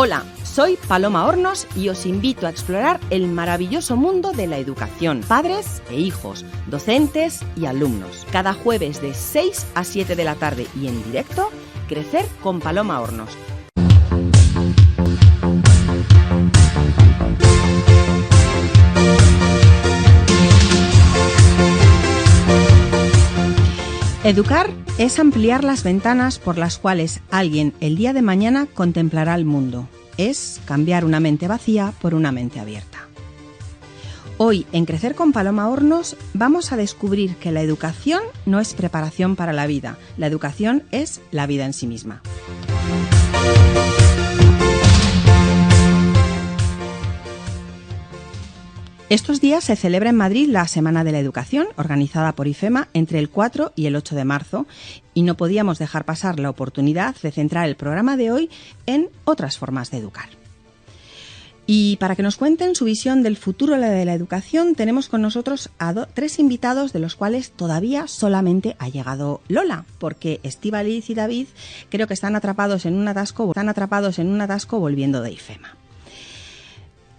Hola, soy Paloma Hornos y os invito a explorar el maravilloso mundo de la educación, padres e hijos, docentes y alumnos. Cada jueves de 6 a 7 de la tarde y en directo, Crecer con Paloma Hornos. Educar es ampliar las ventanas por las cuales alguien el día de mañana contemplará el mundo. Es cambiar una mente vacía por una mente abierta. Hoy, en Crecer con Paloma Hornos, vamos a descubrir que la educación no es preparación para la vida. La educación es la vida en sí misma. Estos días se celebra en Madrid la Semana de la Educación, organizada por IFEMA entre el 4 y el 8 de marzo, y no podíamos dejar pasar la oportunidad de centrar el programa de hoy en otras formas de educar. Y para que nos cuenten su visión del futuro de la educación, tenemos con nosotros a tres invitados, de los cuales todavía solamente ha llegado Lola, porque Estíbaliz y David creo que están atrapados en un atasco volviendo de IFEMA.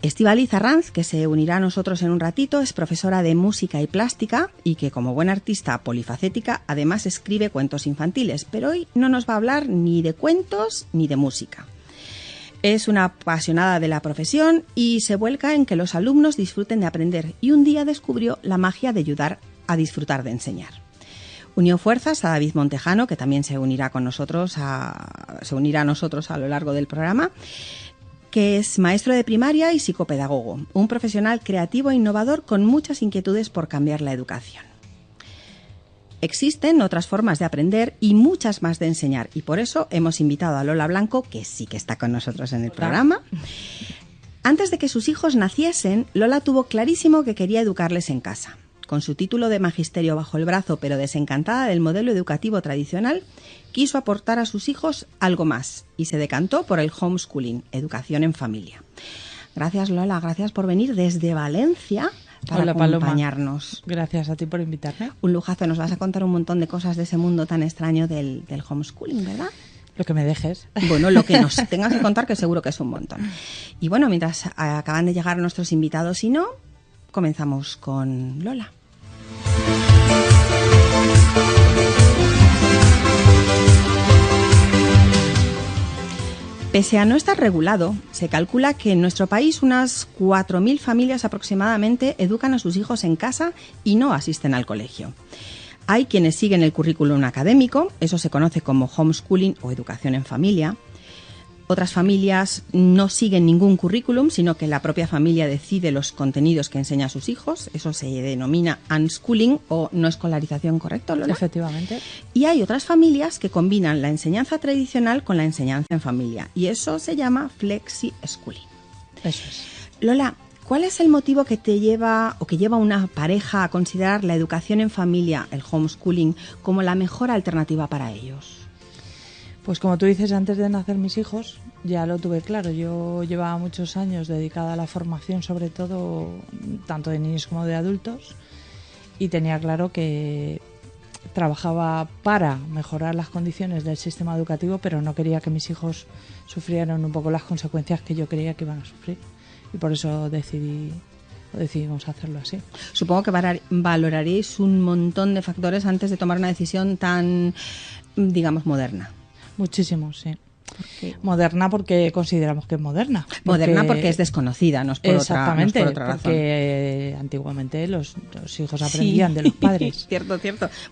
Estíbaliz Arranz, que se unirá a nosotros en un ratito, es profesora de música y plástica y que, como buena artista polifacética, además escribe cuentos infantiles, pero hoy no nos va a hablar ni de cuentos ni de música. Es una apasionada de la profesión y se vuelca en que los alumnos disfruten de aprender, y un día descubrió la magia de ayudar a disfrutar de enseñar. Unió fuerzas a David Montejano, que también se unirá a nosotros a lo largo del programa, que es maestro de primaria y psicopedagogo, un profesional creativo e innovador con muchas inquietudes por cambiar la educación. Existen otras formas de aprender y muchas más de enseñar, y por eso hemos invitado a Lola Blanco, que sí que está con nosotros en el programa. Antes de que sus hijos naciesen, Lola tuvo clarísimo que quería educarles en casa. Con su título de magisterio bajo el brazo, pero desencantada del modelo educativo tradicional, quiso aportar a sus hijos algo más y se decantó por el homeschooling, educación en familia. Gracias, Lola, gracias por venir desde Valencia para acompañarnos. Paloma. Gracias a ti por invitarme. Un lujazo, nos vas a contar un montón de cosas de ese mundo tan extraño del homeschooling, ¿verdad? Lo que me dejes. Bueno, lo que nos tengas que contar, que seguro que es un montón. Y bueno, mientras acaban de llegar nuestros invitados y no, comenzamos con Lola. Pese a no estar regulado, se calcula que en nuestro país unas 4.000 familias aproximadamente educan a sus hijos en casa y no asisten al colegio. Hay quienes siguen el currículum académico, eso se conoce como homeschooling o educación en familia. Otras familias no siguen ningún currículum, sino que la propia familia decide los contenidos que enseña a sus hijos. Eso se denomina unschooling o no escolarización, ¿correcto, Lola? Efectivamente. Y hay otras familias que combinan la enseñanza tradicional con la enseñanza en familia, y eso se llama flexi-schooling. Eso es. Lola, ¿cuál es el motivo que te lleva o que lleva a una pareja a considerar la educación en familia, el homeschooling, como la mejor alternativa para ellos? Pues como tú dices, antes de nacer mis hijos ya lo tuve claro. Yo llevaba muchos años dedicada a la formación, sobre todo tanto de niños como de adultos, y tenía claro que trabajaba para mejorar las condiciones del sistema educativo, pero no quería que mis hijos sufrieran un poco las consecuencias que yo creía que iban a sufrir, y por eso decidimos hacerlo así. Supongo que valoraréis un montón de factores antes de tomar una decisión tan, digamos, moderna. Muchísimo, sí. Moderna porque consideramos que es moderna. Moderna porque es desconocida, no es por exactamente, otra razón. Porque antiguamente los hijos aprendían de los padres. Cierto.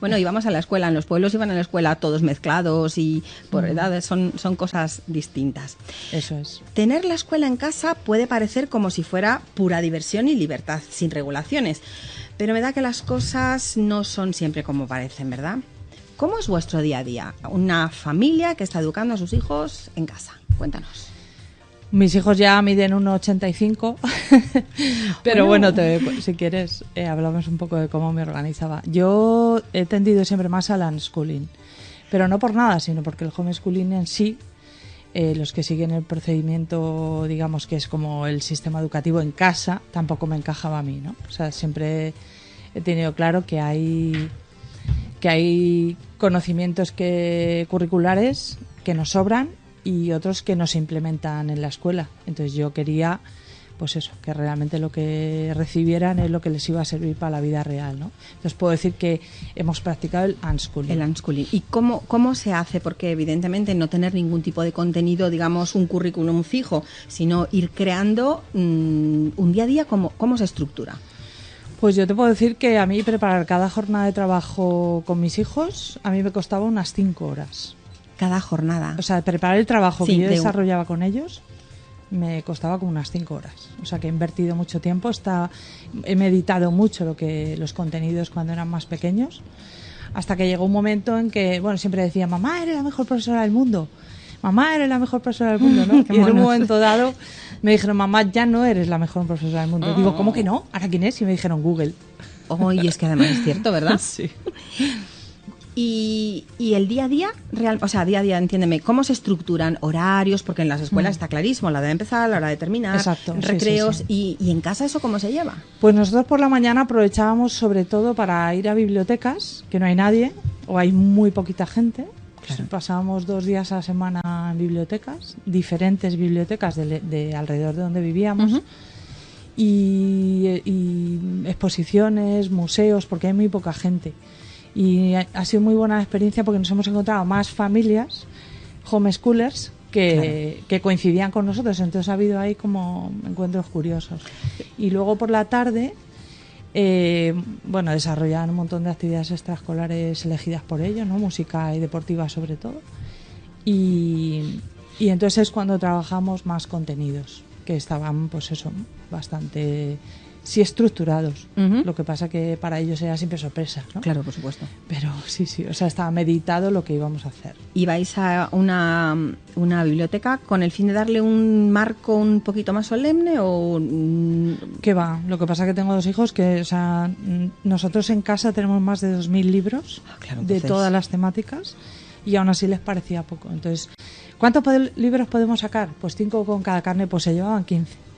Bueno, íbamos a la escuela, en los pueblos iban a la escuela todos mezclados y por edades son cosas distintas. Eso es. Tener la escuela en casa puede parecer como si fuera pura diversión y libertad, sin regulaciones, pero me da que las cosas no son siempre como parecen, ¿verdad? ¿Cómo es vuestro día a día? Una familia que está educando a sus hijos en casa. Cuéntanos. Mis hijos ya miden 1,85, pero bueno, si quieres, hablamos un poco de cómo me organizaba. Yo he tendido siempre más al unschooling, pero no por nada, sino porque el homeschooling en sí, los que siguen el procedimiento, digamos que es como el sistema educativo en casa, tampoco me encajaba a mí, ¿no? O sea, siempre he tenido claro que hay conocimientos curriculares que nos sobran y otros que no se implementan en la escuela. Entonces yo quería, pues eso, que realmente lo que recibieran es lo que les iba a servir para la vida real, ¿no? Entonces puedo decir que hemos practicado el unschooling. El unschooling. ¿Y cómo se hace? Porque evidentemente no tener ningún tipo de contenido, digamos, un currículum fijo, sino ir creando un día a día, ¿cómo se estructura? Pues yo te puedo decir que a mí preparar cada jornada de trabajo con mis hijos, a mí me costaba unas 5 horas. Cada jornada. O sea, preparar el trabajo Sí, que yo desarrollaba con ellos me costaba como unas 5 horas. O sea, que he invertido mucho tiempo, he meditado mucho los contenidos cuando eran más pequeños, hasta que llegó un momento en que, bueno, siempre decía, mamá, eres la mejor profesora del mundo. Mamá, eres la mejor profesora del mundo, ¿no? Y en un momento dado me dijeron, mamá, ya no eres la mejor profesora del mundo. Digo, ¿cómo que no? ¿Ahora quién es? Y me dijeron, Google. Oh, y es que además es cierto, ¿verdad? Sí. Y el día a día, día a día, entiéndeme, ¿cómo se estructuran horarios? Porque en las escuelas está clarísimo, la hora de empezar, la hora de terminar, exacto, recreos, sí. Y en casa ¿eso cómo se lleva? Pues nosotros por la mañana aprovechábamos sobre todo para ir a bibliotecas, que no hay nadie, o hay muy poquita gente. Claro. Pasábamos 2 días a la semana en bibliotecas, diferentes bibliotecas de alrededor de donde vivíamos, y exposiciones, museos, porque hay muy poca gente. Y ha sido muy buena experiencia porque nos hemos encontrado más familias, homeschoolers, que coincidían con nosotros. Entonces ha habido ahí como encuentros curiosos. Y luego por la tarde, desarrollaban un montón de actividades extraescolares elegidas por ellos, ¿no? Música y deportiva sobre todo. Y entonces es cuando trabajamos más contenidos, que estaban, pues eso, bastante... sí estructurados. Lo que pasa que para ellos era siempre sorpresa, ¿no? Claro, por supuesto. Pero sí, o sea, estaba meditado lo que íbamos a hacer. ¿Y vais a una biblioteca con el fin de darle un marco un poquito más solemne o...? ¿Qué va? Lo que pasa que tengo 2 hijos que, o sea, nosotros en casa tenemos más de 2.000 libros de todas las temáticas y aún así les parecía poco. Entonces, ¿cuántos libros podemos sacar? Pues 5 con cada carne, pues se llevaban 15.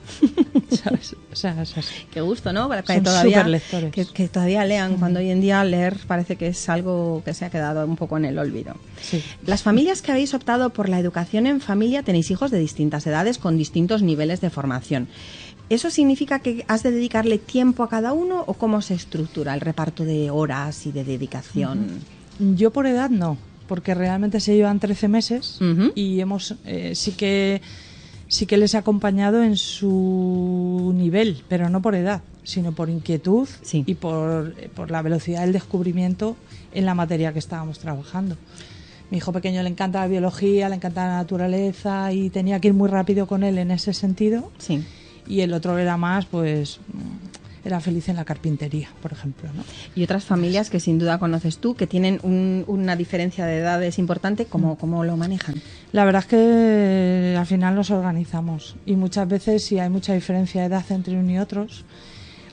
¿Sabes? O sea, es así. Qué gusto, ¿no? Para que son todavía superlectores. Que todavía lean, cuando hoy en día leer parece que es algo que se ha quedado un poco en el olvido. Sí. Las familias que habéis optado por la educación en familia tenéis hijos de distintas edades con distintos niveles de formación. ¿Eso significa que has de dedicarle tiempo a cada uno o cómo se estructura el reparto de horas y de dedicación? Yo por edad no, porque realmente se llevan 13 meses y hemos sí que les he acompañado en su nivel, pero no por edad, sino por inquietud y por la velocidad del descubrimiento en la materia que estábamos trabajando. Mi hijo pequeño le encanta la biología, le encanta la naturaleza y tenía que ir muy rápido con él en ese sentido. Sí. Y el otro era más, pues... era feliz en la carpintería, por ejemplo, ¿no? Y otras familias que sin duda conoces tú, que tienen una diferencia de edades importante, ¿cómo lo manejan? La verdad es que al final nos organizamos y muchas veces si hay mucha diferencia de edad entre unos y otros,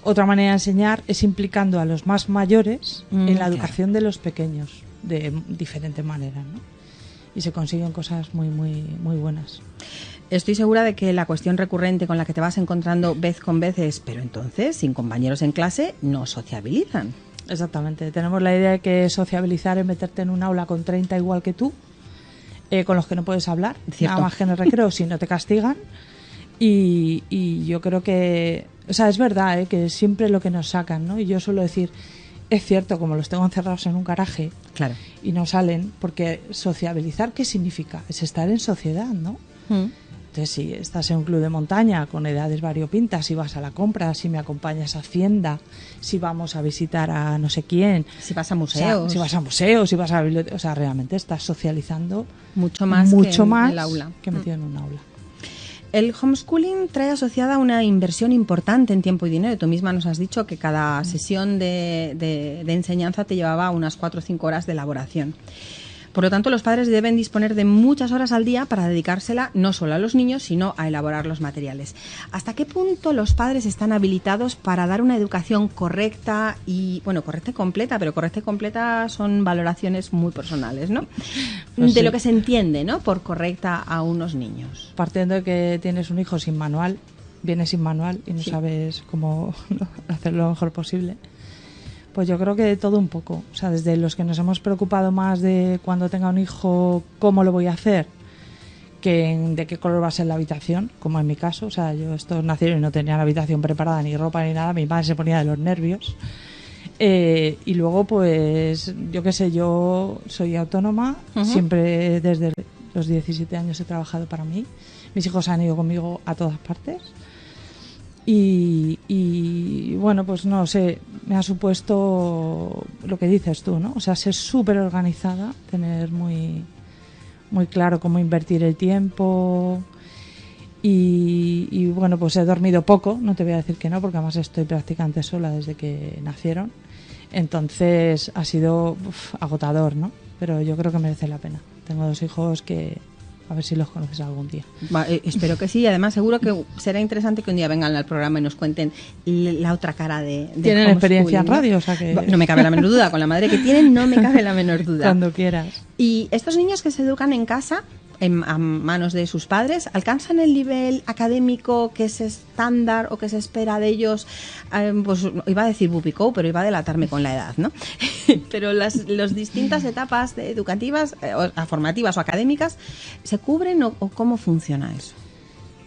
otra manera de enseñar es implicando a los más mayores en la educación de los pequeños de diferentes maneras, ¿no? Y se consiguen cosas muy, muy, muy buenas. Estoy segura de que la cuestión recurrente con la que te vas encontrando vez con vez es, pero entonces, sin compañeros en clase, no sociabilizan. Exactamente. Tenemos la idea de que sociabilizar es meterte en un aula con 30 igual que tú, con los que no puedes hablar, ¿cierto? Nada más que en el recreo, si no te castigan. Y yo creo que, o sea, es verdad, que siempre lo que nos sacan, ¿no? Y yo suelo decir, es cierto, como los tengo encerrados en un garaje, claro, y no salen, porque sociabilizar, ¿qué significa? Es estar en sociedad, ¿no? Entonces, si estás en un club de montaña con edades variopintas, si vas a la compra, si me acompañas a Hacienda, si vamos a visitar a no sé quién, si vas a museos, o sea, si vas a museos, si vas a la biblioteca, o sea, realmente estás socializando mucho más en el aula, que metido en un aula. El homeschooling trae asociada una inversión importante en tiempo y dinero. Tú misma nos has dicho que cada sesión de enseñanza te llevaba unas 4 o 5 horas de elaboración. Por lo tanto, los padres deben disponer de muchas horas al día para dedicársela no solo a los niños, sino a elaborar los materiales. ¿Hasta qué punto los padres están habilitados para dar una educación correcta y, bueno, correcta y completa, pero correcta y completa son valoraciones muy personales, ¿no? Pues de sí. lo que se entiende, ¿no?, por correcta a unos niños. Partiendo de que tienes un hijo sin manual, vienes sin manual y no sabes cómo hacerlo lo mejor posible. Pues yo creo que de todo un poco. O sea, desde los que nos hemos preocupado más de cuando tenga un hijo, cómo lo voy a hacer, de qué color va a ser la habitación, como en mi caso. O sea, yo estos nacieron y no tenían la habitación preparada, ni ropa ni nada. Mi madre se ponía de los nervios. Y luego, pues, yo qué sé, yo soy autónoma. Siempre desde los 17 años he trabajado para mí. Mis hijos han ido conmigo a todas partes. Y bueno, pues no sé, me ha supuesto lo que dices tú, ¿no? O sea, ser súper organizada, tener muy claro cómo invertir el tiempo. Y bueno, pues he dormido poco, no te voy a decir que no, porque además estoy prácticamente sola desde que nacieron. Entonces ha sido agotador, ¿no? Pero yo creo que merece la pena. Tengo 2 hijos que a ver si los conoces algún día. Espero que sí. Además, seguro que será interesante que un día vengan al programa y nos cuenten la otra cara de ¿Tienen experiencia en radio? O sea que... No me cabe la menor duda. Con la madre que tienen, no me cabe la menor duda. Cuando quieras. Y estos niños que se educan en casa, a manos de sus padres, ¿alcanzan el nivel académico que es estándar o que se espera de ellos? Pues iba a decir Bupicou, pero iba a delatarme con la edad, ¿no? Pero las distintas etapas educativas, formativas o académicas, ¿se cubren o cómo funciona eso?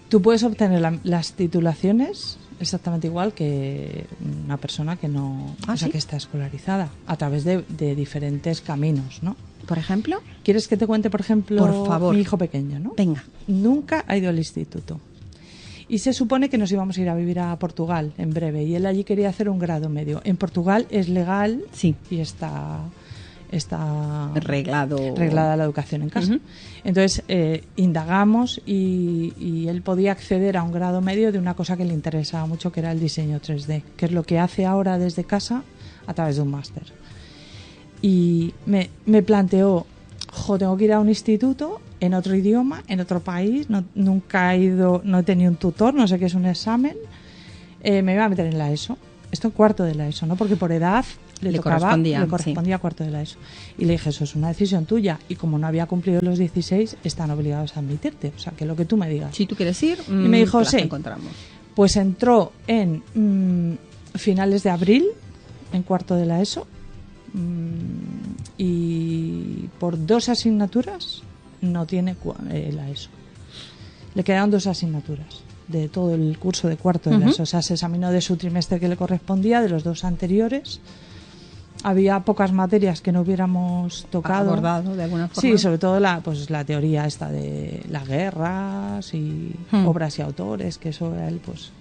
Tú puedes obtener las titulaciones exactamente igual que una persona que no, o sea, ¿sí? que está escolarizada, a través de diferentes caminos, ¿no? ¿Por ejemplo? ¿Quieres que te cuente, por ejemplo, por favor, mi hijo pequeño, ¿no? Venga. Nunca ha ido al instituto. Y se supone que nos íbamos a ir a vivir a Portugal en breve. Y él allí quería hacer un grado medio. En Portugal es legal, sí, y está reglada la educación en casa. Entonces indagamos y él podía acceder a un grado medio de una cosa que le interesaba mucho, que era el diseño 3D, que es lo que hace ahora desde casa a través de un máster. Y me planteó, tengo que ir a un instituto en otro idioma, en otro país, nunca he ido, no he tenido un tutor, no sé qué es un examen, me iba a meter en la ESO. Esto en cuarto de la ESO, ¿no? Porque por edad le correspondía sí. Cuarto de la ESO. Y le dije, eso es una decisión tuya. Y como no había cumplido los 16, están obligados a admitirte. O sea, que lo que tú me digas. Si tú quieres ir, y me dijo, sí. Encontramos. Pues entró en finales de abril, en cuarto de la ESO. Y por 2 asignaturas no tiene la ESO. Le quedaron 2 asignaturas de todo el curso de cuarto de la ESO. O sea, se examinó de su trimestre que le correspondía, de los 2 anteriores. Había pocas materias que no hubiéramos tocado. Abordado de alguna forma. Sí, sobre todo la teoría esta de las guerras y obras y autores, que eso a él pues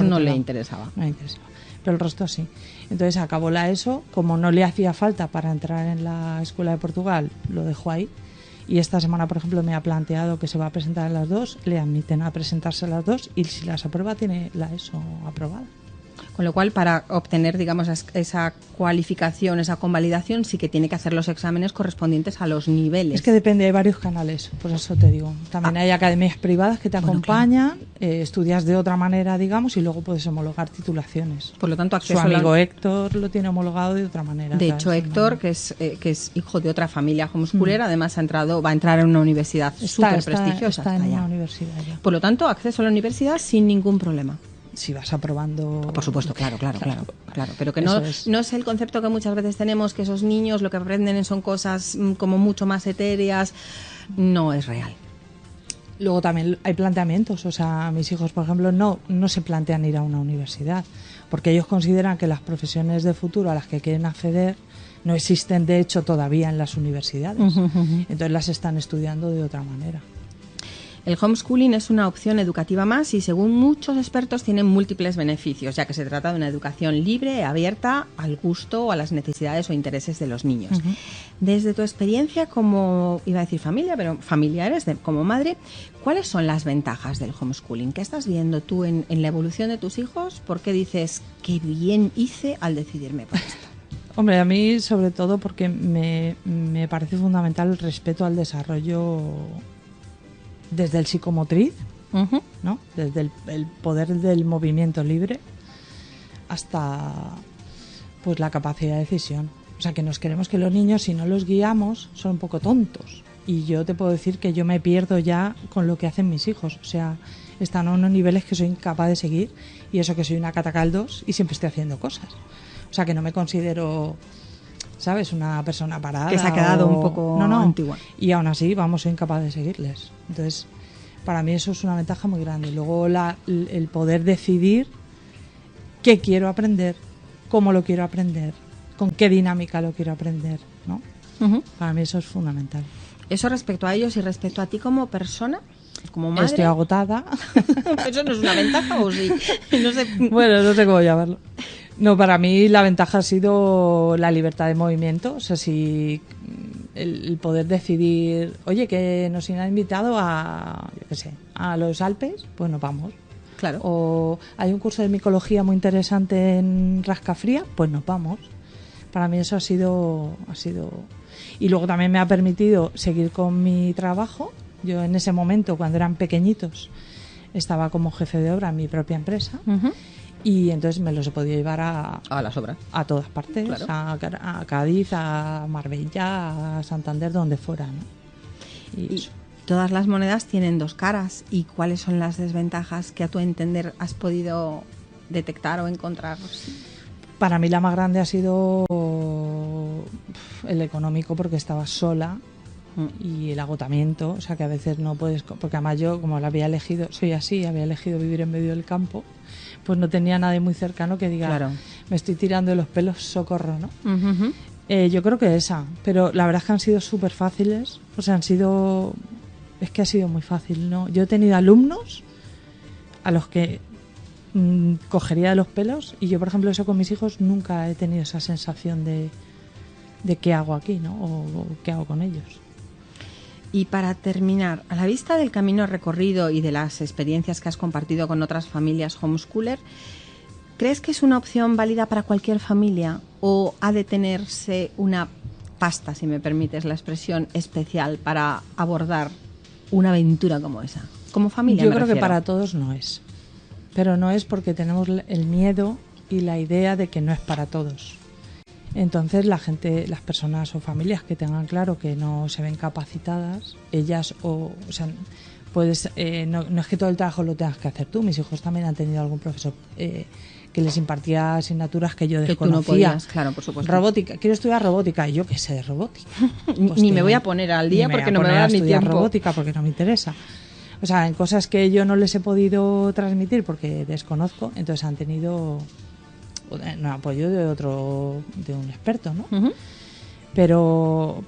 no le interesaba. No le interesaba. Pero el resto sí. Entonces acabó la ESO, como no le hacía falta para entrar en la Escuela de Portugal, lo dejó ahí. Y esta semana, por ejemplo, me ha planteado que se va a presentar a las 2, le admiten a presentarse a las 2 y si las aprueba tiene la ESO aprobada. Con lo cual, para obtener, digamos, esa cualificación, esa convalidación, sí que tiene que hacer los exámenes correspondientes a los niveles. Es que depende de varios canales, por eso te digo. También hay academias privadas que te acompañan, claro. Estudias de otra manera, digamos, y luego puedes homologar titulaciones. Por lo tanto, acceso su amigo Héctor lo tiene homologado de otra manera. De hecho, Héctor, que es hijo de otra familia homeschoolera, además va a entrar en una universidad súper prestigiosa. Está en una universidad ya. Por lo tanto, acceso a la universidad sin ningún problema. Si vas aprobando... Por supuesto, claro. Pero que no es el concepto que muchas veces tenemos, que esos niños lo que aprenden son cosas como mucho más etéreas. No es real. Luego también hay planteamientos. O sea, mis hijos, por ejemplo, no se plantean ir a una universidad, porque ellos consideran que las profesiones de futuro a las que quieren acceder no existen, de hecho, todavía en las universidades. Entonces las están estudiando de otra manera. El homeschooling es una opción educativa más y, según muchos expertos, tiene múltiples beneficios, ya que se trata de una educación libre, abierta al gusto o a las necesidades o intereses de los niños. Desde tu experiencia como, iba a decir familia, pero familiares, como madre, ¿cuáles son las ventajas del homeschooling? ¿Qué estás viendo tú en la evolución de tus hijos? ¿Por qué dices, qué bien hice al decidirme por esto? Hombre, a mí sobre todo porque me parece fundamental el respeto al desarrollo desde el psicomotriz, ¿no? Desde el poder del movimiento libre hasta pues la capacidad de decisión. O sea, que nos queremos que los niños, si no los guiamos, son un poco tontos. Y yo te puedo decir que yo me pierdo ya con lo que hacen mis hijos. O sea, están a unos niveles que soy incapaz de seguir, y eso que soy una catacaldos y siempre estoy haciendo cosas. O sea, que no me considero ¿sabes? Una persona parada. Que se ha quedado un poco antigua. Y aún así, vamos, soy incapaz de seguirles. Entonces, para mí eso es una ventaja muy grande. Luego el poder decidir qué quiero aprender, cómo lo quiero aprender, con qué dinámica lo quiero aprender, ¿no? Uh-huh. Para mí eso es fundamental. Eso respecto a ellos y respecto a ti como persona, como madre. Estoy agotada. ¿Eso no es una ventaja o sí? No sé. Bueno, no sé cómo llamarlo. No, para mí la ventaja ha sido la libertad de movimiento. O sea, si el poder decidir, oye, que nos han invitado a, yo qué sé, a los Alpes, pues nos vamos. Claro. O hay un curso de micología muy interesante en Rascafría, pues nos vamos. Para mí eso ha sido. Y luego también me ha permitido seguir con mi trabajo. Yo en ese momento, cuando eran pequeñitos, estaba como jefe de obra en mi propia empresa. Uh-huh. Y entonces me los he podido llevar a las obras. A todas partes, claro. A Cádiz, a Marbella, a Santander, donde fuera, ¿no? Y todas las monedas tienen dos caras. ¿Y cuáles son las desventajas que a tu entender has podido detectar o encontrar? Para mí la más grande ha sido el económico, porque estaba sola. Y el agotamiento, o sea que a veces no puedes, porque además yo, como lo había elegido, soy así, había elegido vivir en medio del campo, pues no tenía nadie muy cercano que diga, claro, me estoy tirando de los pelos, socorro, ¿no? Uh-huh. Yo creo que esa, pero la verdad es que han sido súper fáciles, o sea, es que ha sido muy fácil, ¿no? Yo he tenido alumnos a los que cogería de los pelos, y yo, por ejemplo, eso con mis hijos nunca he tenido esa sensación de qué hago aquí, ¿no? O qué hago con ellos. Y para terminar, a la vista del camino recorrido y de las experiencias que has compartido con otras familias homeschooler, ¿crees que es una opción válida para cualquier familia o ha de tenerse una pasta, si me permites la expresión, especial para abordar una aventura como esa? Como familia, yo creo que para todos no es. Pero no es porque tenemos el miedo y la idea de que no es para todos. Entonces las personas o familias que tengan claro que no se ven capacitadas, ellas o sea, puedes no es que todo el trabajo lo tengas que hacer tú. Mis hijos también han tenido algún profesor que les impartía asignaturas que yo desconocía. Que tú no podías, claro, por supuesto. Robótica, quiero estudiar robótica, y yo qué sé de robótica. Pues ni me voy a poner al día porque no me va a dar ni tiempo. Robótica porque no me interesa. O sea, en cosas que yo no les he podido transmitir porque desconozco, entonces han tenido apoyo de un experto, ¿no? Uh-huh. Pero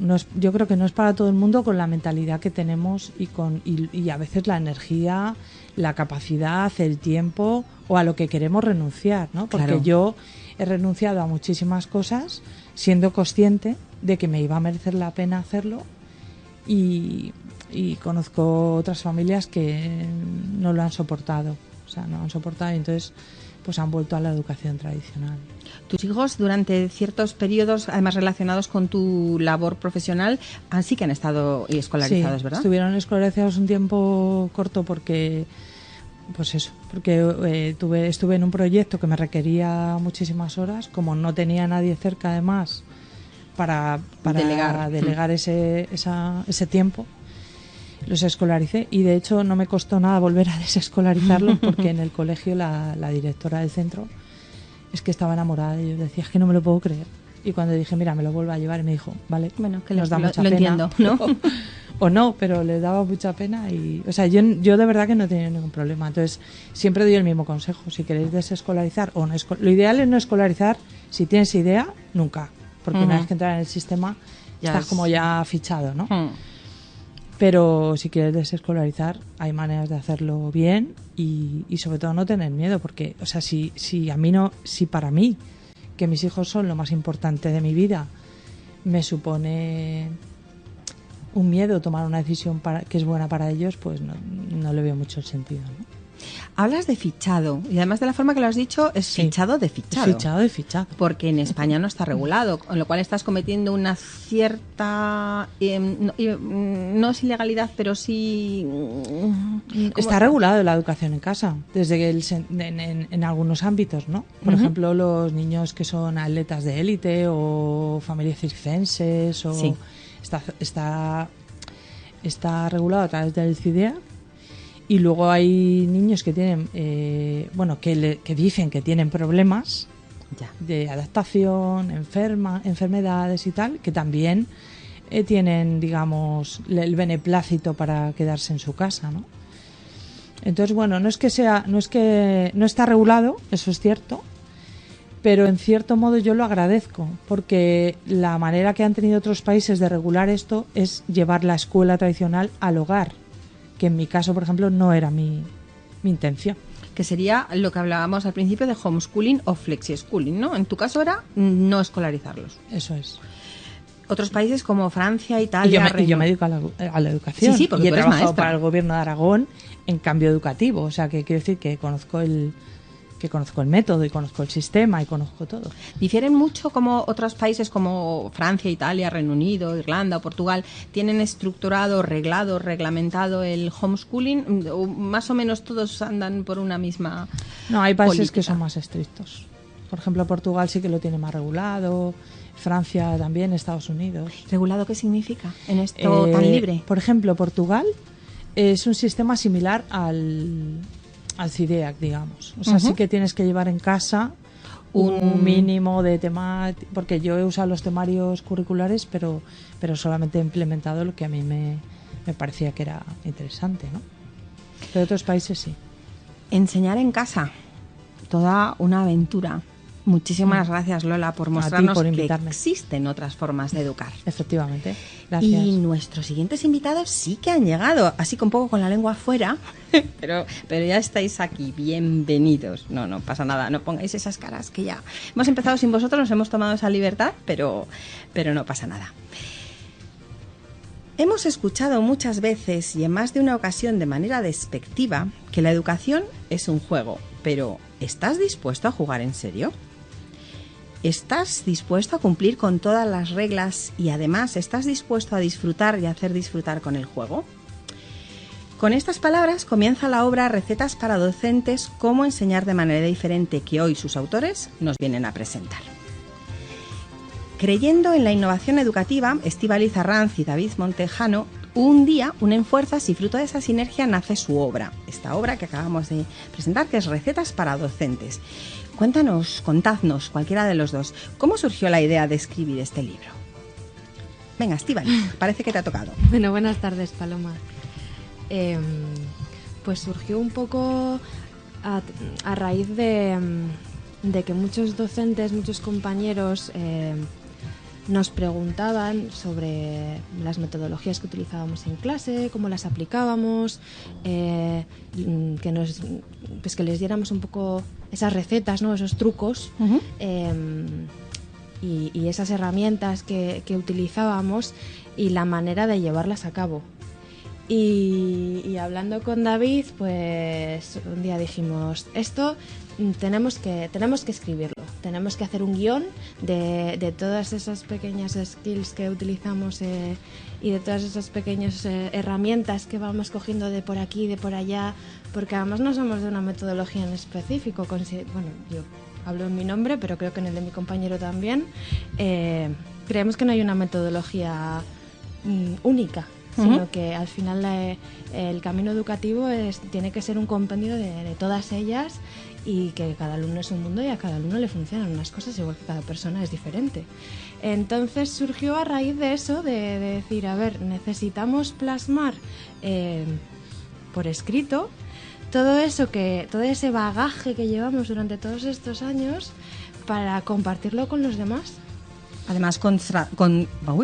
no es, yo creo que no es para todo el mundo con la mentalidad que tenemos y a veces la energía, la capacidad, el tiempo o a lo que queremos renunciar, ¿no? Porque claro, yo he renunciado a muchísimas cosas siendo consciente de que me iba a merecer la pena hacerlo, y conozco otras familias que no lo han soportado, o sea, no han soportado, y entonces pues han vuelto a la educación tradicional. Tus hijos durante ciertos periodos, además relacionados con tu labor profesional, sí que han estado escolarizados, sí, ¿verdad? Estuvieron escolarizados un tiempo corto porque estuve en un proyecto que me requería muchísimas horas, como no tenía nadie cerca además para delegar ese tiempo. Los escolaricé, y de hecho no me costó nada volver a desescolarizarlos porque en el colegio la directora del centro es que estaba enamorada de ellos. Decía, es que no me lo puedo creer. Y cuando dije, mira, me lo vuelvo a llevar, y me dijo, vale, bueno, que nos da mucha pena. Lo entiendo, ¿no? O no, pero les daba mucha pena. Y, o sea, yo de verdad que no he tenido ningún problema. Entonces, siempre doy el mismo consejo. Si queréis desescolarizar o no, lo ideal es no escolarizar. Si tienes idea, nunca. Porque una vez que entras en el sistema, estás como ya fichado, ¿no? Pero si quieres desescolarizar, hay maneras de hacerlo bien y sobre todo no tener miedo, porque, o sea, si para mí, que mis hijos son lo más importante de mi vida, me supone un miedo tomar una decisión que es buena para ellos, pues no le veo mucho el sentido, ¿no? Hablas de fichado, y además de la forma que lo has dicho, es fichado de fichado. Fichado de fichado. Porque en España no está regulado, con lo cual estás cometiendo una cierta, no es ilegalidad, pero sí... Está regulado la educación en casa, desde que en algunos ámbitos, ¿no? Por ejemplo, los niños que son atletas de élite o familias circenses, o está regulado a través del CIDEA. Y luego hay niños que tienen, que dicen que tienen problemas, Ya. de adaptación, enfermedades y tal, que también tienen, digamos, el beneplácito para quedarse en su casa, ¿no? Entonces, bueno, no está regulado, eso es cierto, pero en cierto modo yo lo agradezco, porque la manera que han tenido otros países de regular esto es llevar la escuela tradicional al hogar, que en mi caso, por ejemplo, no era mi intención. Que sería lo que hablábamos al principio de homeschooling o flexi-schooling, ¿no? En tu caso era no escolarizarlos. Eso es. Otros países como Francia, Italia... Y yo me dedico a la educación. Sí, porque y he tú eres trabajado maestra. para el gobierno de Aragón en cambio educativo. O sea, que quiere decir que conozco el método y conozco el sistema y conozco todo. ¿Difieren mucho como otros países como Francia, Italia, Reino Unido, Irlanda o Portugal tienen estructurado, reglado, reglamentado el homeschooling? ¿O más o menos todos andan por una misma No, hay países política? que son más estrictos. Por ejemplo, Portugal sí que lo tiene más regulado, Francia también, Estados Unidos. ¿Regulado qué significa en esto tan libre? Por ejemplo, Portugal es un sistema similar al CIDEAC, digamos. O sea, sí que tienes que llevar en casa un mínimo de tema, porque yo he usado los temarios curriculares, pero solamente he implementado lo que a mí me parecía que era interesante, ¿no? Pero otros países sí. Enseñar en casa, toda una aventura. Muchísimas gracias, Lola, por mostrarnos por que invitarme. Existen otras formas de educar. Efectivamente. Gracias. Y nuestros siguientes invitados sí que han llegado, así que un poco con la lengua afuera, pero ya estáis aquí, bienvenidos. No pasa nada, no pongáis esas caras, que ya hemos empezado sin vosotros, nos hemos tomado esa libertad, pero no pasa nada. Hemos escuchado muchas veces y en más de una ocasión de manera despectiva que la educación es un juego, pero ¿estás dispuesto a jugar en serio? ¿Estás dispuesto a cumplir con todas las reglas y además estás dispuesto a disfrutar y hacer disfrutar con el juego? Con estas palabras comienza la obra Recetas para docentes, cómo enseñar de manera diferente, que hoy sus autores nos vienen a presentar. Creyendo en la innovación educativa, Estíbaliz Arranz y David Montejano un día unen fuerzas y fruto de esa sinergia nace su obra, esta obra que acabamos de presentar, que es Recetas para docentes. Contadnos, cualquiera de los dos, ¿cómo surgió la idea de escribir este libro? Venga, Estíbaliz, parece que te ha tocado. Bueno, buenas tardes, Paloma. Pues surgió un poco a raíz de que muchos docentes, muchos compañeros nos preguntaban sobre las metodologías que utilizábamos en clase, cómo las aplicábamos, que les diéramos un poco esas recetas, ¿no? Esos trucos y esas herramientas que utilizábamos y la manera de llevarlas a cabo. Y hablando con David, pues un día dijimos, esto tenemos que escribirlo, tenemos que hacer un guión de todas esas pequeñas skills que utilizamos y de todas esas pequeñas herramientas que vamos cogiendo de por aquí, de por allá, porque además no somos de una metodología en específico. Bueno, yo hablo en mi nombre, pero creo que en el de mi compañero también. Creemos que no hay una metodología única, sino que al final el camino educativo tiene que ser un compendio de todas ellas, y que cada alumno es un mundo y a cada alumno le funcionan unas cosas igual que cada persona es diferente. Entonces surgió a raíz de eso, de decir, a ver, necesitamos plasmar por escrito todo ese bagaje que llevamos durante todos estos años para compartirlo con los demás. Además,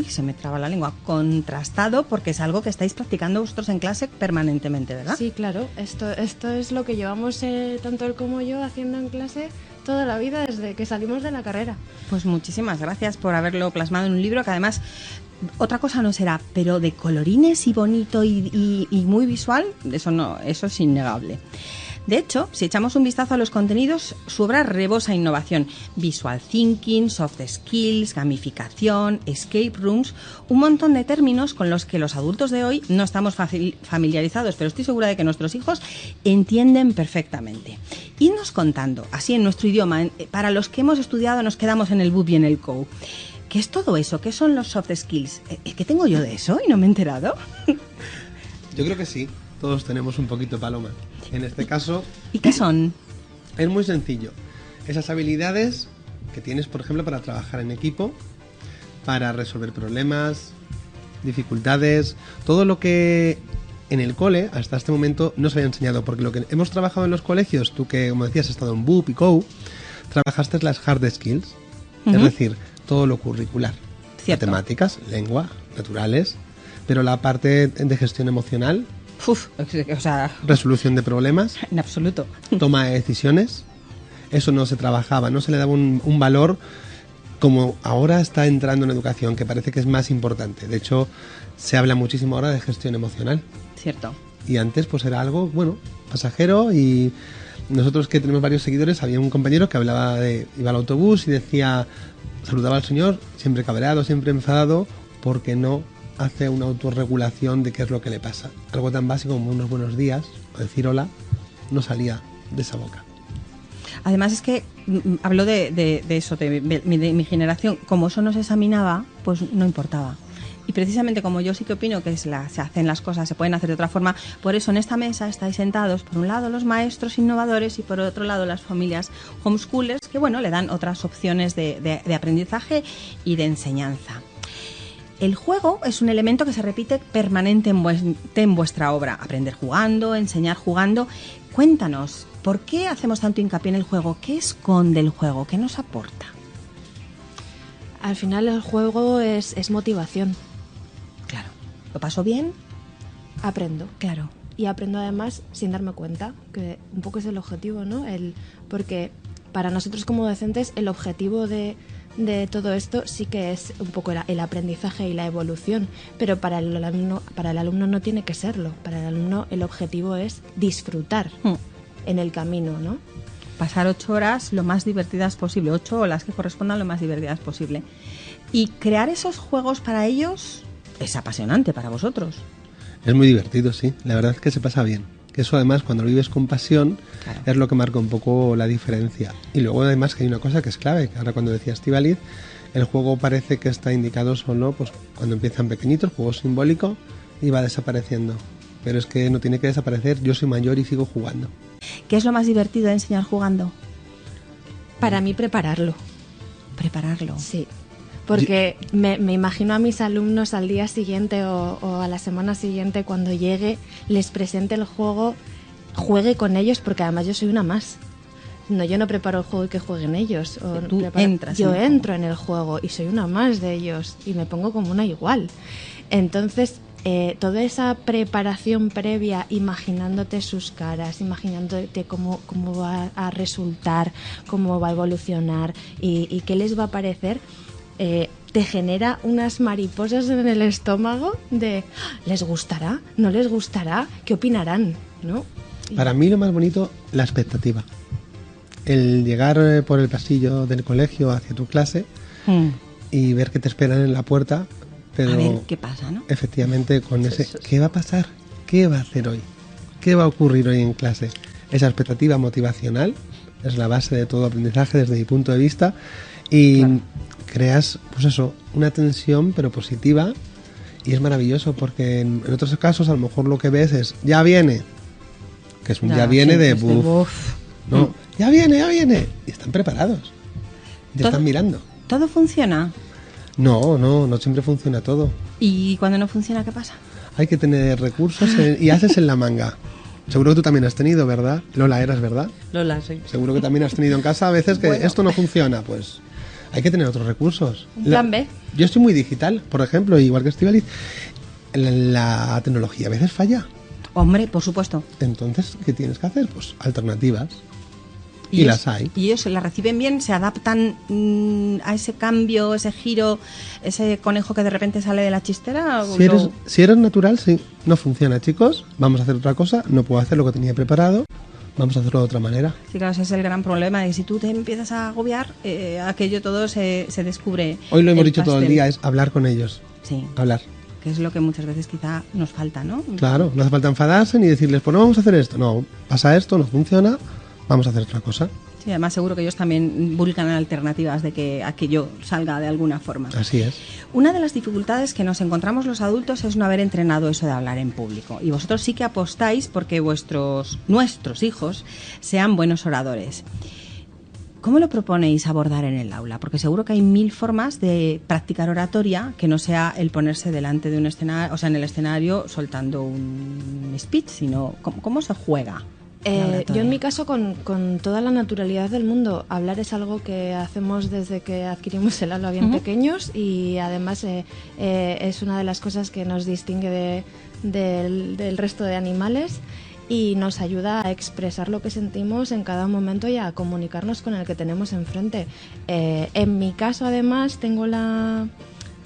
se me traba la lengua, contrastado, porque es algo que estáis practicando vosotros en clase permanentemente, ¿verdad? Sí, claro. Esto es lo que llevamos tanto él como yo haciendo en clase toda la vida, desde que salimos de la carrera. Pues muchísimas gracias por haberlo plasmado en un libro que además, otra cosa no será, pero de colorines y bonito y muy visual, eso es innegable. De hecho, si echamos un vistazo a los contenidos, su obra rebosa innovación. Visual thinking, soft skills, gamificación, escape rooms, un montón de términos con los que los adultos de hoy no estamos familiarizados, pero estoy segura de que nuestros hijos entienden perfectamente. Idnos contando, así en nuestro idioma, para los que hemos estudiado nos quedamos en el BUP y en el COU. ¿Qué es todo eso? ¿Qué son los soft skills? ¿Qué tengo yo de eso y no me he enterado? Yo creo que sí, todos tenemos un poquito, Paloma. En este caso... ¿Y qué son? Es muy sencillo. Esas habilidades que tienes, por ejemplo, para trabajar en equipo, para resolver problemas, dificultades, todo lo que en el cole hasta este momento no se había enseñado, porque lo que hemos trabajado en los colegios, tú que, como decías, has estado en BUP y COU, trabajaste las hard skills, es decir, todo lo curricular. Cierto. Matemáticas, lengua, naturales, pero la parte de gestión emocional, O sea, resolución de problemas, en absoluto. toma de decisiones, eso no se trabajaba, no se le daba un valor como ahora está entrando en educación, que parece que es más importante. De hecho, se habla muchísimo ahora de gestión emocional. Cierto. Y antes pues era algo, bueno, pasajero, y nosotros que tenemos varios seguidores, había un compañero que hablaba iba al autobús y decía, saludaba al señor, siempre cabreado, siempre enfadado, porque no hace una autorregulación de qué es lo que le pasa. Algo tan básico como unos buenos días, o decir hola, no salía de esa boca. Además es que hablo de eso, de mi generación, como eso no se examinaba, pues no importaba. Y precisamente como yo sí que opino que se hacen las cosas, se pueden hacer de otra forma, por eso en esta mesa estáis sentados, por un lado los maestros innovadores y por otro lado las familias homeschoolers, que bueno, le dan otras opciones de aprendizaje y de enseñanza. El juego es un elemento que se repite permanente en vuestra obra. Aprender jugando, enseñar jugando. Cuéntanos, ¿por qué hacemos tanto hincapié en el juego? ¿Qué esconde el juego? ¿Qué nos aporta? Al final el juego es motivación. Claro. ¿Lo paso bien? Aprendo. Claro. Y aprendo además sin darme cuenta, que un poco es el objetivo, ¿no? Porque para nosotros como docentes el objetivo de todo esto sí que es un poco el aprendizaje y la evolución, pero para el alumno no tiene que serlo. Para el alumno el objetivo es disfrutar en el camino, ¿no? Pasar 8 horas lo más divertidas posible, 8 o las que correspondan lo más divertidas posible. Y crear esos juegos para ellos es apasionante para vosotros. Es muy divertido, sí. La verdad es que se pasa bien. Que eso además cuando lo vives con pasión, claro, es lo que marca un poco la diferencia. Y luego además que hay una cosa que es clave, que ahora cuando decía Estíbaliz, el juego parece que está indicado solo pues cuando empiezan pequeñitos, juego simbólico, y va desapareciendo. Pero es que no tiene que desaparecer, yo soy mayor y sigo jugando. ¿Qué es lo más divertido de enseñar jugando? Para mí prepararlo. Prepararlo. Sí. Porque me imagino a mis alumnos al día siguiente o a la semana siguiente, cuando llegue, les presente el juego, juegue con ellos, porque además yo soy una más. No, yo no preparo el juego y que jueguen ellos. Yo entro en el juego y soy una más de ellos y me pongo como una igual. Entonces, toda esa preparación previa, imaginándote sus caras, imaginándote cómo va a resultar, cómo va a evolucionar y qué les va a parecer, te genera unas mariposas en el estómago de ¿les gustará? ¿No les gustará? ¿Qué opinarán? ¿No? Para mí lo más bonito, la expectativa. El llegar por el pasillo del colegio hacia tu clase y ver que te esperan en la puerta, pero a ver qué pasa, ¿no? Efectivamente con ese ¿qué va a pasar? ¿Qué va a hacer hoy? ¿Qué va a ocurrir hoy en clase? Esa expectativa motivacional es la base de todo aprendizaje desde mi punto de vista y claro, creas, pues eso, una tensión pero positiva y es maravilloso porque en otros casos a lo mejor lo que ves es ya viene, que es un ya viene de buf, no, ya viene y están preparados, te están mirando. ¿Todo funciona? No siempre funciona todo. ¿Y cuando no funciona qué pasa? Hay que tener recursos y haces en la manga. Seguro que tú también has tenido, ¿verdad? Lola, ¿eras verdad? Lola, sí. Seguro que también has tenido en casa a veces que bueno, esto no funciona, pues hay que tener otros recursos. Un plan B. Yo estoy muy digital, por ejemplo, igual que Estíbaliz, la tecnología a veces falla. Hombre, por supuesto. Entonces, ¿qué tienes que hacer? Pues alternativas. Y las hay. Y ellos la reciben bien, se adaptan a ese cambio, ese giro, ese conejo que de repente sale de la chistera. Si eres natural, sí. No funciona, chicos. Vamos a hacer otra cosa. No puedo hacer lo que tenía preparado. Vamos a hacerlo de otra manera. Sí, claro, ese es el gran problema, de que si tú te empiezas a agobiar, aquello todo se descubre. Hoy lo hemos dicho todo el día, es hablar con ellos. Sí. Hablar. Que es lo que muchas veces quizá nos falta, ¿no? Claro, no hace falta enfadarse ni decirles, pues no vamos a hacer esto. No, pasa esto, no funciona, vamos a hacer otra cosa. Sí, además seguro que ellos también buscan alternativas de que aquello salga de alguna forma. Así es. Una de las dificultades que nos encontramos los adultos es no haber entrenado eso de hablar en público. Y vosotros sí que apostáis porque nuestros hijos sean buenos oradores. ¿Cómo lo proponéis abordar en el aula? Porque seguro que hay 1000 formas de practicar oratoria que no sea el ponerse delante de un escenario, o sea, en el escenario soltando un speech, sino ¿cómo se juega? Yo en mi caso con toda la naturalidad del mundo. Hablar es algo que hacemos desde que adquirimos el habla bien pequeños, y además es una de las cosas que nos distingue del resto de animales y nos ayuda a expresar lo que sentimos en cada momento y a comunicarnos con el que tenemos enfrente. En mi caso además tengo la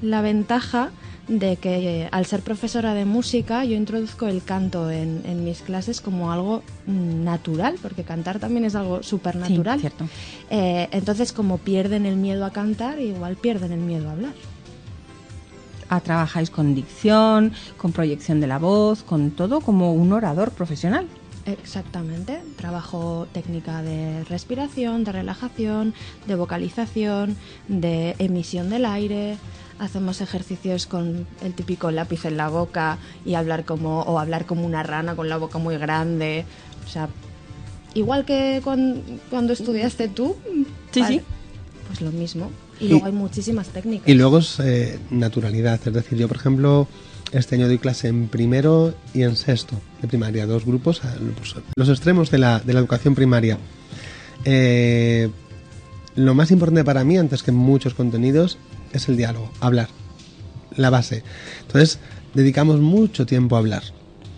ventaja de que al ser profesora de música yo introduzco el canto en mis clases como algo natural, porque cantar también es algo súper natural. Sí, cierto. Entonces, como pierden el miedo a cantar, igual pierden el miedo a hablar. Trabajáis con dicción, con proyección de la voz, con todo como un orador profesional. Exactamente, trabajo técnica de respiración, de relajación, de vocalización, de emisión del aire. Hacemos ejercicios con el típico lápiz en la boca y hablar como una rana con la boca muy grande. O sea, igual que cuando estudiaste tú. Sí, vale, sí. Pues lo mismo. Y luego hay muchísimas técnicas. Y luego es naturalidad. Es decir, yo, por ejemplo, este año doy clase en primero y en sexto de primaria, 2 grupos, los extremos de la educación primaria. Lo más importante para mí, antes que muchos contenidos, es el diálogo, hablar, la base. Entonces, dedicamos mucho tiempo a hablar.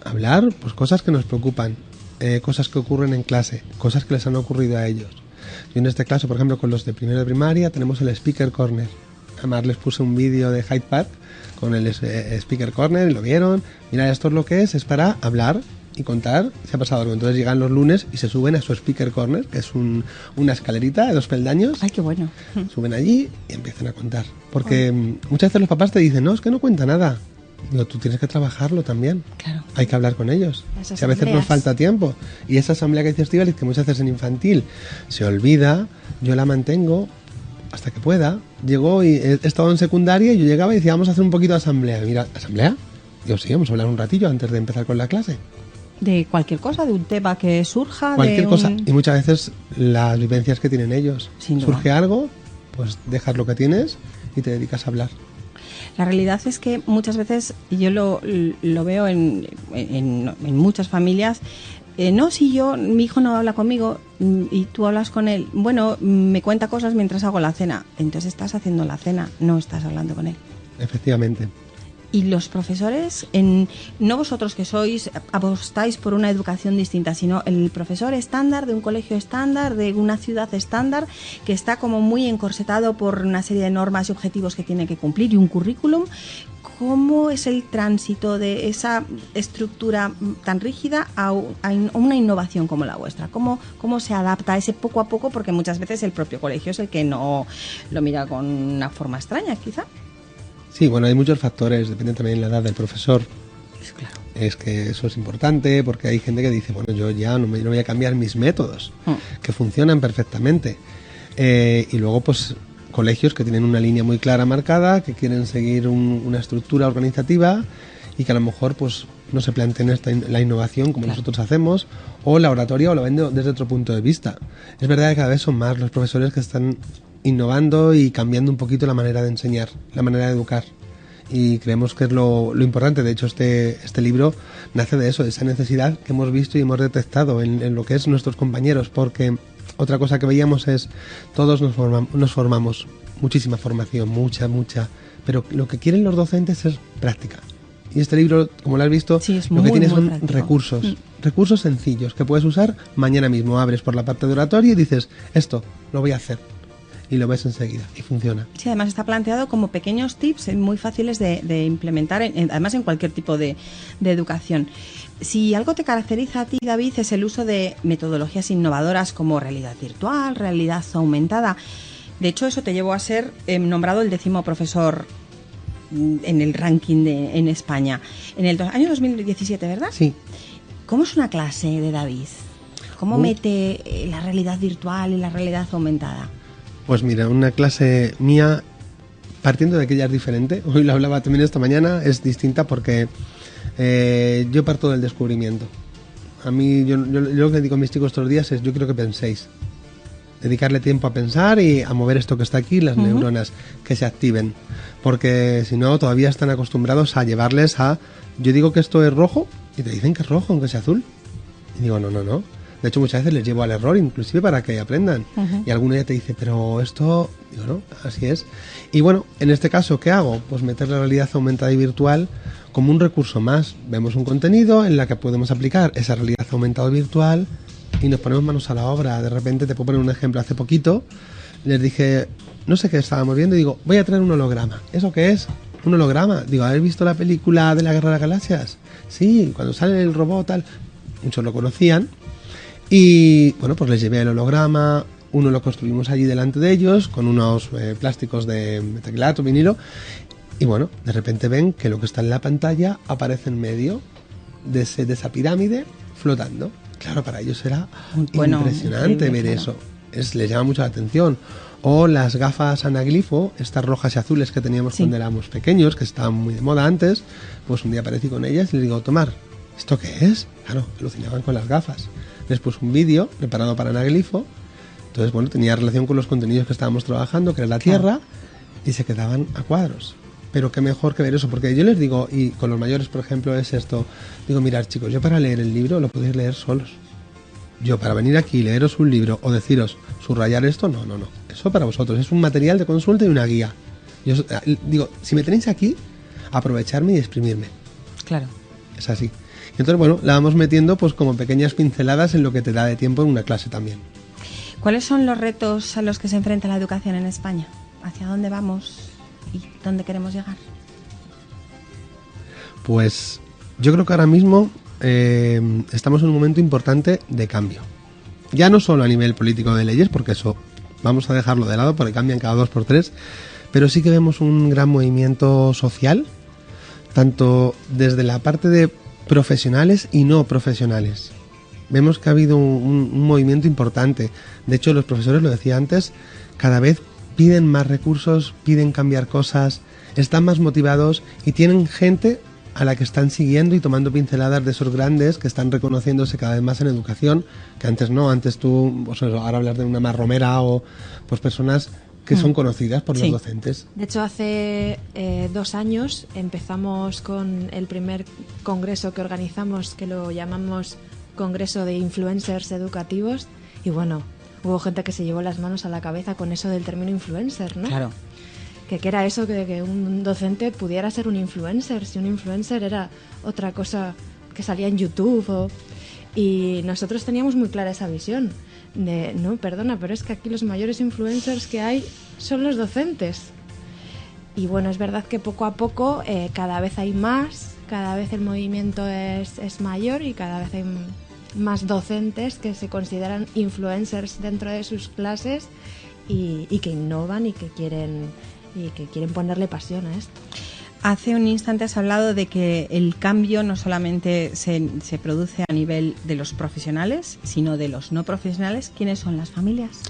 Hablar, pues cosas que nos preocupan, cosas que ocurren en clase, cosas que les han ocurrido a ellos. Yo en este caso, por ejemplo, con los de primero de primaria, tenemos el Speaker Corner. Además, les puse un vídeo de Hyde Park con el Speaker Corner y lo vieron. Mira, esto es lo que es para hablar y contar si ha pasado algo. Entonces llegan los lunes y se suben a su Speaker Corner, que es una escalerita de 2 peldaños. ¡Ay, qué bueno! Suben allí y empiezan a contar. Porque muchas veces los papás te dicen, no, es que no cuenta nada. Digo, tú tienes que trabajarlo también. Claro. Hay que hablar con ellos. Las Si a veces nos asambleas. falta tiempo. Y esa asamblea que dice Estíbaliz, que muchas veces en infantil se olvida, yo la mantengo hasta que pueda. Llegó y he estado en secundaria y yo llegaba y decía, vamos a hacer un poquito de asamblea. Mira, ¿asamblea? Digo, sí, vamos a hablar un ratillo antes de empezar con la clase. De cualquier cosa, de un tema que surja. Cualquier de cosa. Y muchas veces las vivencias que tienen ellos. Sin duda. Surge algo, pues dejas lo que tienes y te dedicas a hablar. La realidad es que muchas veces, y yo lo veo en muchas familias, no, si mi hijo no habla conmigo y tú hablas con él, bueno, me cuenta cosas mientras hago la cena. Entonces estás haciendo la cena, no estás hablando con él. Efectivamente. Y los profesores, no vosotros que apostáis por una educación distinta, sino el profesor estándar de un colegio estándar, de una ciudad estándar, que está como muy encorsetado por una serie de normas y objetivos que tiene que cumplir y un currículum. ¿Cómo es el tránsito de esa estructura tan rígida a una innovación como la vuestra? ¿Cómo se adapta a ese poco a poco? Porque muchas veces el propio colegio es el que no lo mira con una forma extraña, quizá. Sí, bueno, hay muchos factores, depende también de la edad del profesor. Pues claro. Es que eso es importante porque hay gente que dice, bueno, yo ya no voy a cambiar mis métodos, que funcionan perfectamente. Y luego, pues, colegios que tienen una línea muy clara marcada, que quieren seguir una estructura organizativa y que a lo mejor, pues, no se planteen la innovación como nosotros hacemos, o la oratoria, o la ven desde otro punto de vista. Es verdad que cada vez son más los profesores que están innovando y cambiando un poquito la manera de enseñar, la manera de educar. Y creemos que es lo importante. De hecho, este libro nace de eso, de esa necesidad que hemos visto y hemos detectado en lo que es nuestros compañeros, porque otra cosa que veíamos es todos nos formamos, muchísima formación, mucha, pero lo que quieren los docentes es práctica. Y este libro, como lo has visto, sí, es lo que tiene son práctico. recursos sencillos que puedes usar mañana mismo. Abres por la parte de oratoria y dices, esto lo voy a hacer. Y lo ves enseguida y funciona. Sí, además está planteado como pequeños tips muy fáciles de implementar, además en cualquier tipo de educación. Si algo te caracteriza a ti, David, es el uso de metodologías innovadoras como realidad virtual, realidad aumentada. De hecho, eso te llevó a ser nombrado el 10º profesor en el ranking en España. En el año 2017, ¿verdad? Sí. ¿Cómo es una clase de David? ¿Cómo mete la realidad virtual y la realidad aumentada? Pues mira, una clase mía, partiendo de que ella es diferente, hoy lo hablaba también esta mañana, es distinta porque yo parto del descubrimiento. A mí, yo lo que digo a mis chicos todos los días es, yo quiero que penséis. dedicarle tiempo a pensar y a mover esto que está aquí, las neuronas que se activen, porque si no todavía están acostumbrados a llevarles a, yo digo que esto es rojo y te dicen que es rojo aunque sea azul, y digo no, de hecho muchas veces les llevo al error inclusive para que aprendan, y alguno ya te dice pero esto, digo no, así es. Y bueno, en este caso ¿qué hago? Pues meter la realidad aumentada y virtual como un recurso más. Vemos un contenido en la que podemos aplicar esa realidad aumentada y virtual y nos ponemos manos a la obra. De repente, te puedo poner un ejemplo, hace poquito les dije, no sé qué estábamos viendo, y digo, voy a traer un holograma. ¿Eso qué es? Un holograma. Digo, ¿habéis visto la película de la Guerra de las Galaxias? Sí, cuando sale el robot tal. Muchos lo conocían. Y bueno, pues les llevé el holograma, uno lo construimos allí delante de ellos, con unos plásticos de metacrilato, vinilo. Y bueno, de repente ven que lo que está en la pantalla aparece en medio de esa pirámide flotando. Claro, para ellos era impresionante ver eso. Les llama mucho la atención. O las gafas anaglifo, estas rojas y azules que teníamos cuando éramos pequeños, que estaban muy de moda antes, pues un día aparecí con ellas y les digo, Tomar, ¿esto qué es? Claro, alucinaban con las gafas. Les puse un vídeo preparado para anaglifo. Entonces, bueno, tenía relación con los contenidos que estábamos trabajando, que era la Tierra, y se quedaban a cuadros. Pero qué mejor que ver eso, porque yo les digo, y con los mayores, por ejemplo, es esto, digo, mirad chicos, yo para leer el libro lo podéis leer solos. Yo para venir aquí, leeros un libro o deciros, subrayar esto, no. Eso para vosotros, es un material de consulta y una guía. Yo digo, si me tenéis aquí, aprovecharme y exprimirme. Claro. Es así. Entonces, bueno, la vamos metiendo pues como pequeñas pinceladas en lo que te da de tiempo en una clase también. ¿Cuáles son los retos a los que se enfrenta la educación en España? ¿Hacia dónde vamos y dónde queremos llegar? Pues yo creo que ahora mismo estamos en un momento importante de cambio. Ya no solo a nivel político de leyes, porque eso vamos a dejarlo de lado porque cambian cada 2 por 3, pero sí que vemos un gran movimiento social, tanto desde la parte de profesionales y no profesionales. Vemos que ha habido un movimiento importante. De hecho, los profesores, lo decía antes, cada vez piden más recursos, piden cambiar cosas, están más motivados y tienen gente a la que están siguiendo y tomando pinceladas de esos grandes que están reconociéndose cada vez más en educación, que antes no, antes tú, pues eso, ahora hablas de una Mar Romera o pues personas que son conocidas por los docentes. De hecho, hace 2 años empezamos con el primer congreso que organizamos, que lo llamamos Congreso de Influencers Educativos, y bueno, hubo gente que se llevó las manos a la cabeza con eso del término influencer, ¿no? Claro. Que era eso, que un docente pudiera ser un influencer, si un influencer era otra cosa que salía en YouTube. Y nosotros teníamos muy clara esa visión de, no, perdona, pero es que aquí los mayores influencers que hay son los docentes. Y bueno, es verdad que poco a poco cada vez hay más, cada vez el movimiento es mayor y cada vez hay más docentes que se consideran influencers dentro de sus clases y que innovan y que quieren ponerle pasión a esto. Hace un instante has hablado de que el cambio no solamente se produce a nivel de los profesionales, sino de los no profesionales. ¿Quiénes son las familias?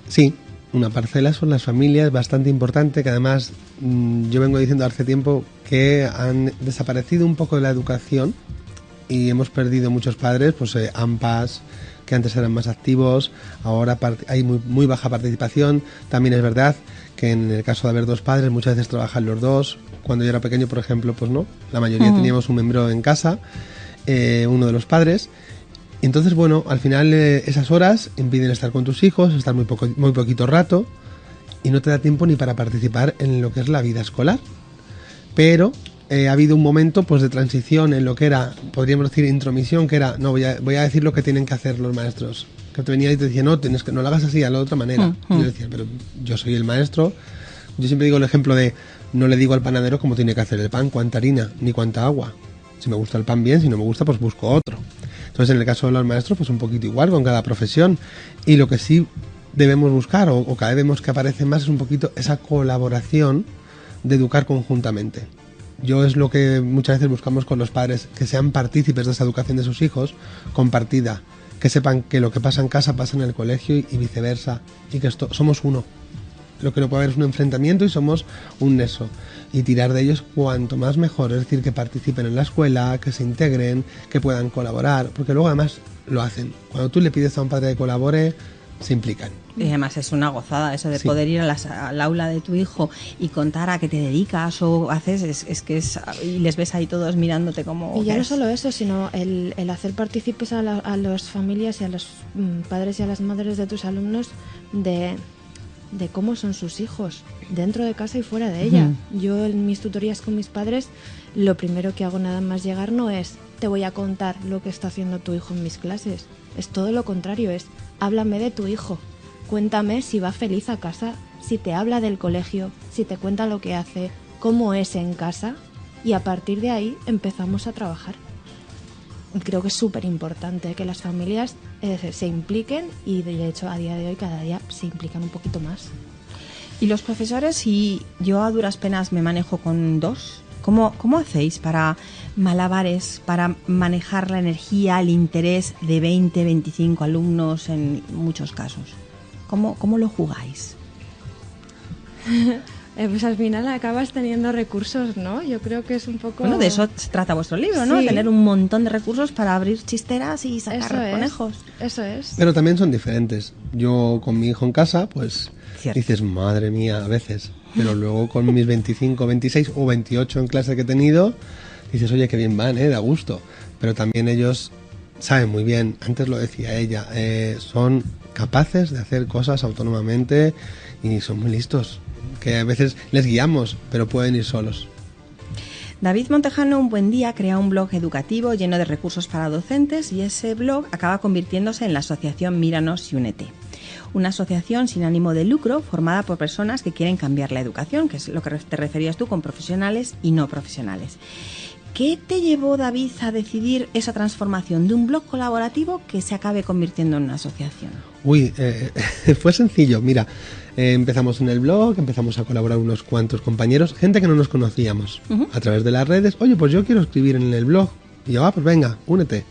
Sí, una parcela son las familias, bastante importante, que además yo vengo diciendo hace tiempo que han desaparecido un poco de la educación y hemos perdido muchos padres, pues AMPAs, que antes eran más activos, ahora hay muy baja participación. También es verdad que en el caso de haber 2 padres muchas veces trabajan los 2. Cuando yo era pequeño, por ejemplo, pues no, la mayoría teníamos un miembro en casa, uno de los padres. Entonces, bueno, al final esas horas impiden estar con tus hijos, estar muy poquito rato y no te da tiempo ni para participar en lo que es la vida escolar. Pero ha habido un momento pues de transición en lo que era, podríamos decir, intromisión, que era, no, voy a decir lo que tienen que hacer los maestros. Que te venía y te decía, no lo hagas así, hazlo de otra manera. Y yo decía, pero yo soy el maestro. Yo siempre digo el ejemplo de, no le digo al panadero cómo tiene que hacer el pan, cuánta harina, ni cuánta agua. Si me gusta el pan, bien, si no me gusta, pues busco otro. Entonces, en el caso de los maestros, pues un poquito igual con cada profesión. Y lo que sí debemos buscar, o cada vez vemos que aparece más, es un poquito esa colaboración de educar conjuntamente. Yo es lo que muchas veces buscamos con los padres, que sean partícipes de esa educación de sus hijos, compartida, que sepan que lo que pasa en casa pasa en el colegio y viceversa, y que somos uno. Lo que no puede haber es un enfrentamiento y somos un nexo. Y tirar de ellos cuanto más mejor, es decir, que participen en la escuela, que se integren, que puedan colaborar, porque luego además lo hacen. Cuando tú le pides a un padre que colabore, se implican. Y además es una gozada eso de poder ir al aula de tu hijo y contar a qué te dedicas o haces, y les ves ahí todos mirándote como... Y ya no solo eso, sino el hacer partícipes a las familias y a los padres y a las madres de tus alumnos de cómo son sus hijos, dentro de casa y fuera de ella. Yo en mis tutorías con mis padres, lo primero que hago nada más llegar no es te voy a contar lo que está haciendo tu hijo en mis clases. Es todo lo contrario, es háblame de tu hijo. Cuéntame si va feliz a casa, si te habla del colegio, si te cuenta lo que hace, cómo es en casa, y a partir de ahí empezamos a trabajar. Creo que es súper importante que las familias se impliquen y de hecho a día de hoy cada día se implican un poquito más. Y los profesores, si yo a duras penas me manejo con 2, ¿cómo hacéis para malabares, para manejar la energía, el interés de 20, 25 alumnos en muchos casos? ¿Cómo lo jugáis? Pues al final acabas teniendo recursos, ¿no? Yo creo que es un poco... Bueno, de eso se trata vuestro libro, ¿no? Sí. Tener un montón de recursos para abrir chisteras y sacar conejos. Eso es. Pero también son diferentes. Yo con mi hijo en casa, pues Cierto. dices, madre mía, a veces. Pero luego con mis 25, 26 o 28 en clase que he tenido, dices, oye, qué bien van, da gusto. Pero también ellos saben muy bien, antes lo decía ella, son capaces de hacer cosas autónomamente y son muy listos. Que a veces les guiamos, pero pueden ir solos. David Montejano, un buen día, crea un blog educativo lleno de recursos para docentes y ese blog acaba convirtiéndose en la asociación Míranos y Únete. Una asociación sin ánimo de lucro formada por personas que quieren cambiar la educación, que es lo que te referías tú con profesionales y no profesionales. ¿Qué te llevó, David, a decidir esa transformación de un blog colaborativo que se acabe convirtiendo en una asociación? Fue sencillo. Mira, empezamos en el blog, empezamos a colaborar unos cuantos compañeros, gente que no nos conocíamos, a través de las redes. Oye, pues yo quiero escribir en el blog. Y yo, pues venga, únete.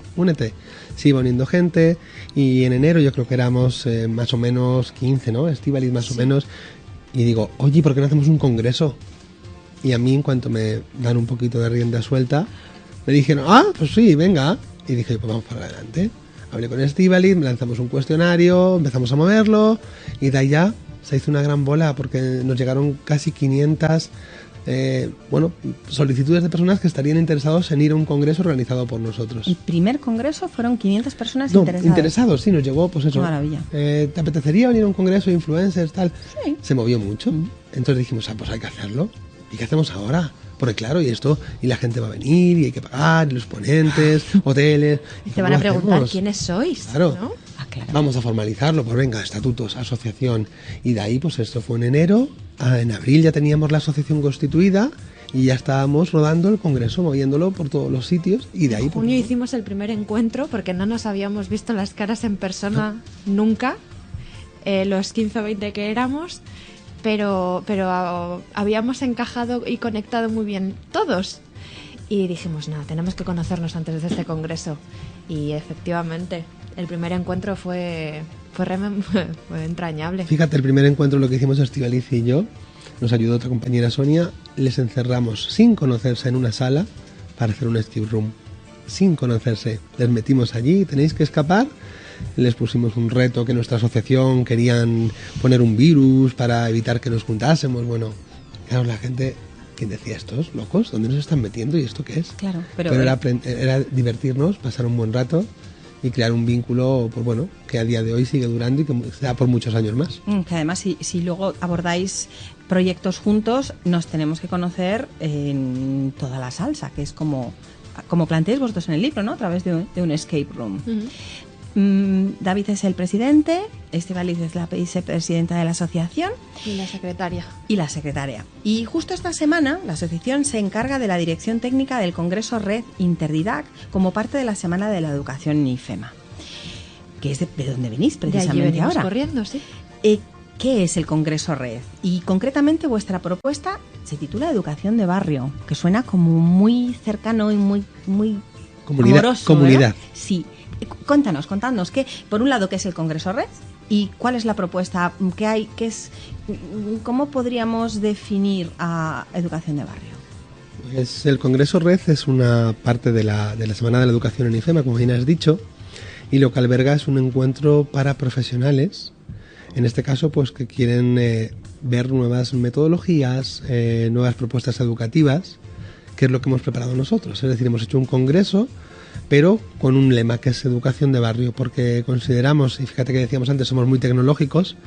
Se iba uniendo gente y en enero yo creo que éramos más o menos 15, ¿no? Estíbaliz más o menos. Y digo, oye, ¿por qué no hacemos un congreso? Y a mí, en cuanto me dan un poquito de rienda suelta, me dijeron, pues sí, venga. Y dije, pues vamos para adelante. Hablé con Estíbaliz, lanzamos un cuestionario, empezamos a moverlo y de ahí ya se hizo una gran bola porque nos llegaron casi 500 solicitudes de personas que estarían interesados en ir a un congreso organizado por nosotros. El primer congreso fueron 500 personas interesados, sí, nos llegó, pues eso. Qué maravilla. ¿Te apetecería venir a un congreso de influencers, tal? Sí. Se movió mucho. Entonces dijimos, pues hay que hacerlo. ¿Y qué hacemos ahora? Porque claro, y la gente va a venir, y hay que pagar, y los ponentes, hoteles... Y te van a preguntar quiénes sois, claro. ¿no? Claro. Vamos a formalizarlo, pues venga, estatutos, asociación. Y de ahí, pues esto fue en enero. En abril ya teníamos la asociación constituida y ya estábamos rodando el congreso, moviéndolo por todos los sitios. Y de ahí, en junio hicimos el primer encuentro porque no nos habíamos visto las caras en persona nunca, los 15 o 20 que éramos, pero habíamos encajado y conectado muy bien todos. Y dijimos, nada, tenemos que conocernos antes de este congreso. Y efectivamente, el primer encuentro fue entrañable. Fíjate, el primer encuentro lo que hicimos Estíbaliz y yo, nos ayudó otra compañera Sonia, les encerramos sin conocerse en una sala para hacer un escape room. Sin conocerse. Les metimos allí, tenéis que escapar. Les pusimos un reto que nuestra asociación querían poner un virus para evitar que nos juntásemos. Bueno, claro, la gente... ¿Quién decía estos locos? ¿Dónde nos están metiendo y esto qué es? Claro, pero era divertirnos, pasar un buen rato y crear un vínculo, pues bueno, que a día de hoy sigue durando y que se da por muchos años más. Que además, si luego abordáis proyectos juntos, nos tenemos que conocer en toda la salsa, que es como planteáis vosotros en el libro, ¿no? A través de un escape room. David es el presidente, Estíbaliz es la vicepresidenta de la asociación. Y la secretaria. Y justo esta semana la asociación se encarga de la dirección técnica del Congreso Red Interdidac como parte de la Semana de la Educación en IFEMA, que es de donde venís precisamente de allí venimos ahora. Corriendo, sí. ¿Qué es el Congreso Red? Y concretamente vuestra propuesta se titula Educación de Barrio, que suena como muy cercano y muy amoroso. Comunidad. ¿Verdad? Sí. Contadnos, por un lado, ¿qué es el Congreso Red? ¿Y cuál es la propuesta? ¿Cómo podríamos definir a Educación de Barrio? Pues el Congreso Red es una parte de la Semana de la Educación en IFEMA, como bien has dicho, y lo que alberga es un encuentro para profesionales En este caso, pues que quieren ver nuevas metodologías, nuevas propuestas educativas, que es lo que hemos preparado nosotros. Es decir, hemos hecho un congreso, pero con un lema que es educación de barrio, porque consideramos, y fíjate que decíamos antes, somos muy tecnológicos,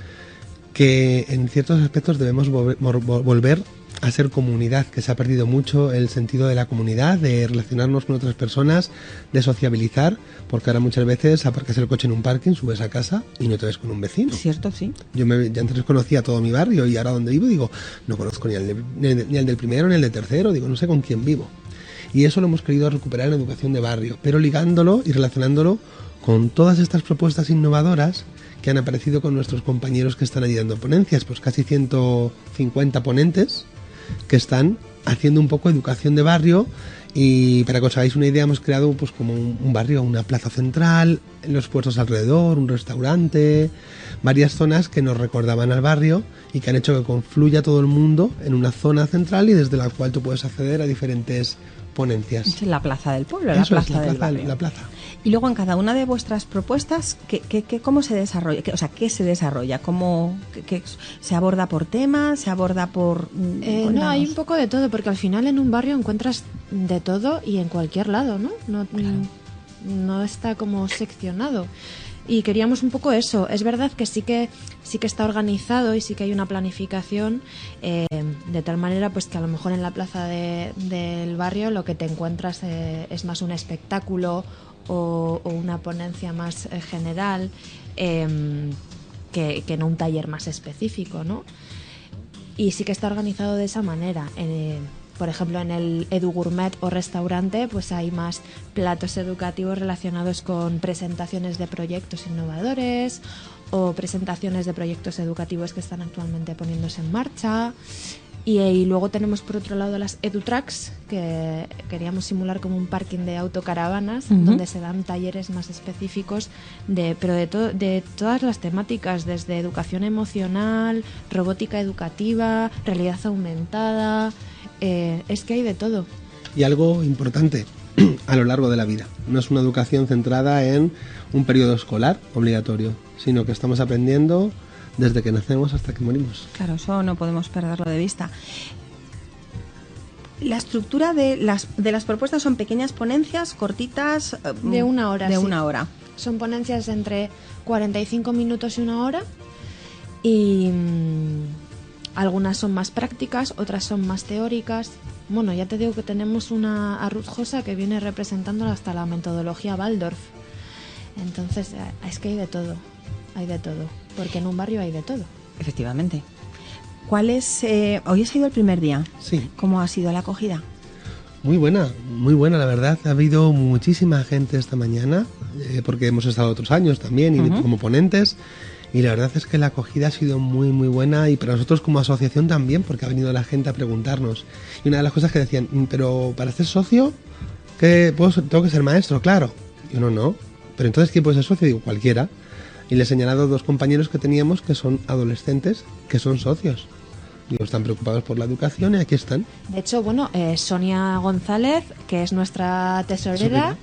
que en ciertos aspectos debemos volver a ser comunidad, que se ha perdido mucho el sentido de la comunidad, de relacionarnos con otras personas, de sociabilizar, porque ahora muchas veces aparcas el coche en un parking, subes a casa y no te ves con un vecino. Cierto, sí. Yo ya antes conocía todo mi barrio y ahora donde vivo digo, no conozco ni al del primero ni al del tercero, digo, no sé con quién vivo. Y eso lo hemos querido recuperar en la educación de barrio, pero ligándolo y relacionándolo con todas estas propuestas innovadoras que han aparecido con nuestros compañeros que están allí dando ponencias, pues casi 150 ponentes que están haciendo un poco educación de barrio. Y para que os hagáis una idea, hemos creado pues como un barrio, una plaza central, los puestos alrededor, un restaurante, varias zonas que nos recordaban al barrio y que han hecho que confluya todo el mundo en una zona central y desde la cual tú puedes acceder a diferentes ponencias. Es la plaza del pueblo, Eso la es, plaza del barrio. la plaza. Y luego en cada una de vuestras propuestas, ¿cómo se desarrolla? ¿Qué se desarrolla? ¿Qué se aborda por temas? ¿Se aborda por...? No, hay un poco de todo, porque al final en un barrio encuentras de todo y en cualquier lado, ¿no? No está como seccionado. Y queríamos un poco eso. Es verdad que sí que está organizado y sí que hay una planificación de tal manera pues que a lo mejor en la plaza del barrio lo que te encuentras es más un espectáculo o una ponencia más general que no un taller más específico, ¿no? Y sí que está organizado de esa manera. Por ejemplo, en el Edu Gourmet o restaurante, pues hay más platos educativos relacionados con presentaciones de proyectos innovadores o presentaciones de proyectos educativos que están actualmente poniéndose en marcha. Y luego tenemos por otro lado las EduTracks, que queríamos simular como un parking de autocaravanas, donde se dan talleres más específicos de todas las temáticas, desde educación emocional, robótica educativa, realidad aumentada. Es que hay de todo. Y algo importante a lo largo de la vida. No es una educación centrada en un periodo escolar obligatorio, sino que estamos aprendiendo desde que nacemos hasta que morimos. Claro, eso no podemos perderlo de vista. La estructura de las propuestas son pequeñas ponencias, cortitas... De una hora. De una hora. Son ponencias entre 45 minutos y una hora y... algunas son más prácticas, otras son más teóricas. Bueno, ya te digo que tenemos una a Ruth Josa que viene representando hasta la metodología Waldorf. Entonces, es que hay de todo, porque en un barrio hay de todo. Efectivamente. ¿Cuál es? Hoy ha sido el primer día. Sí. ¿Cómo ha sido la acogida? Muy buena, la verdad. Ha habido muchísima gente esta mañana, porque hemos estado otros años también y como ponentes. Y la verdad es que la acogida ha sido muy, muy buena y para nosotros como asociación también, porque ha venido la gente a preguntarnos. Y una de las cosas que decían, pero para ser socio, tengo que ser maestro, claro. Y uno no. Pero entonces, ¿quién puede ser socio? Digo, cualquiera. Y le he señalado 2 compañeros que teníamos que son adolescentes, que son socios. Digo, están preocupados por la educación y aquí están. De hecho, bueno, Sonia González, que es nuestra tesorera,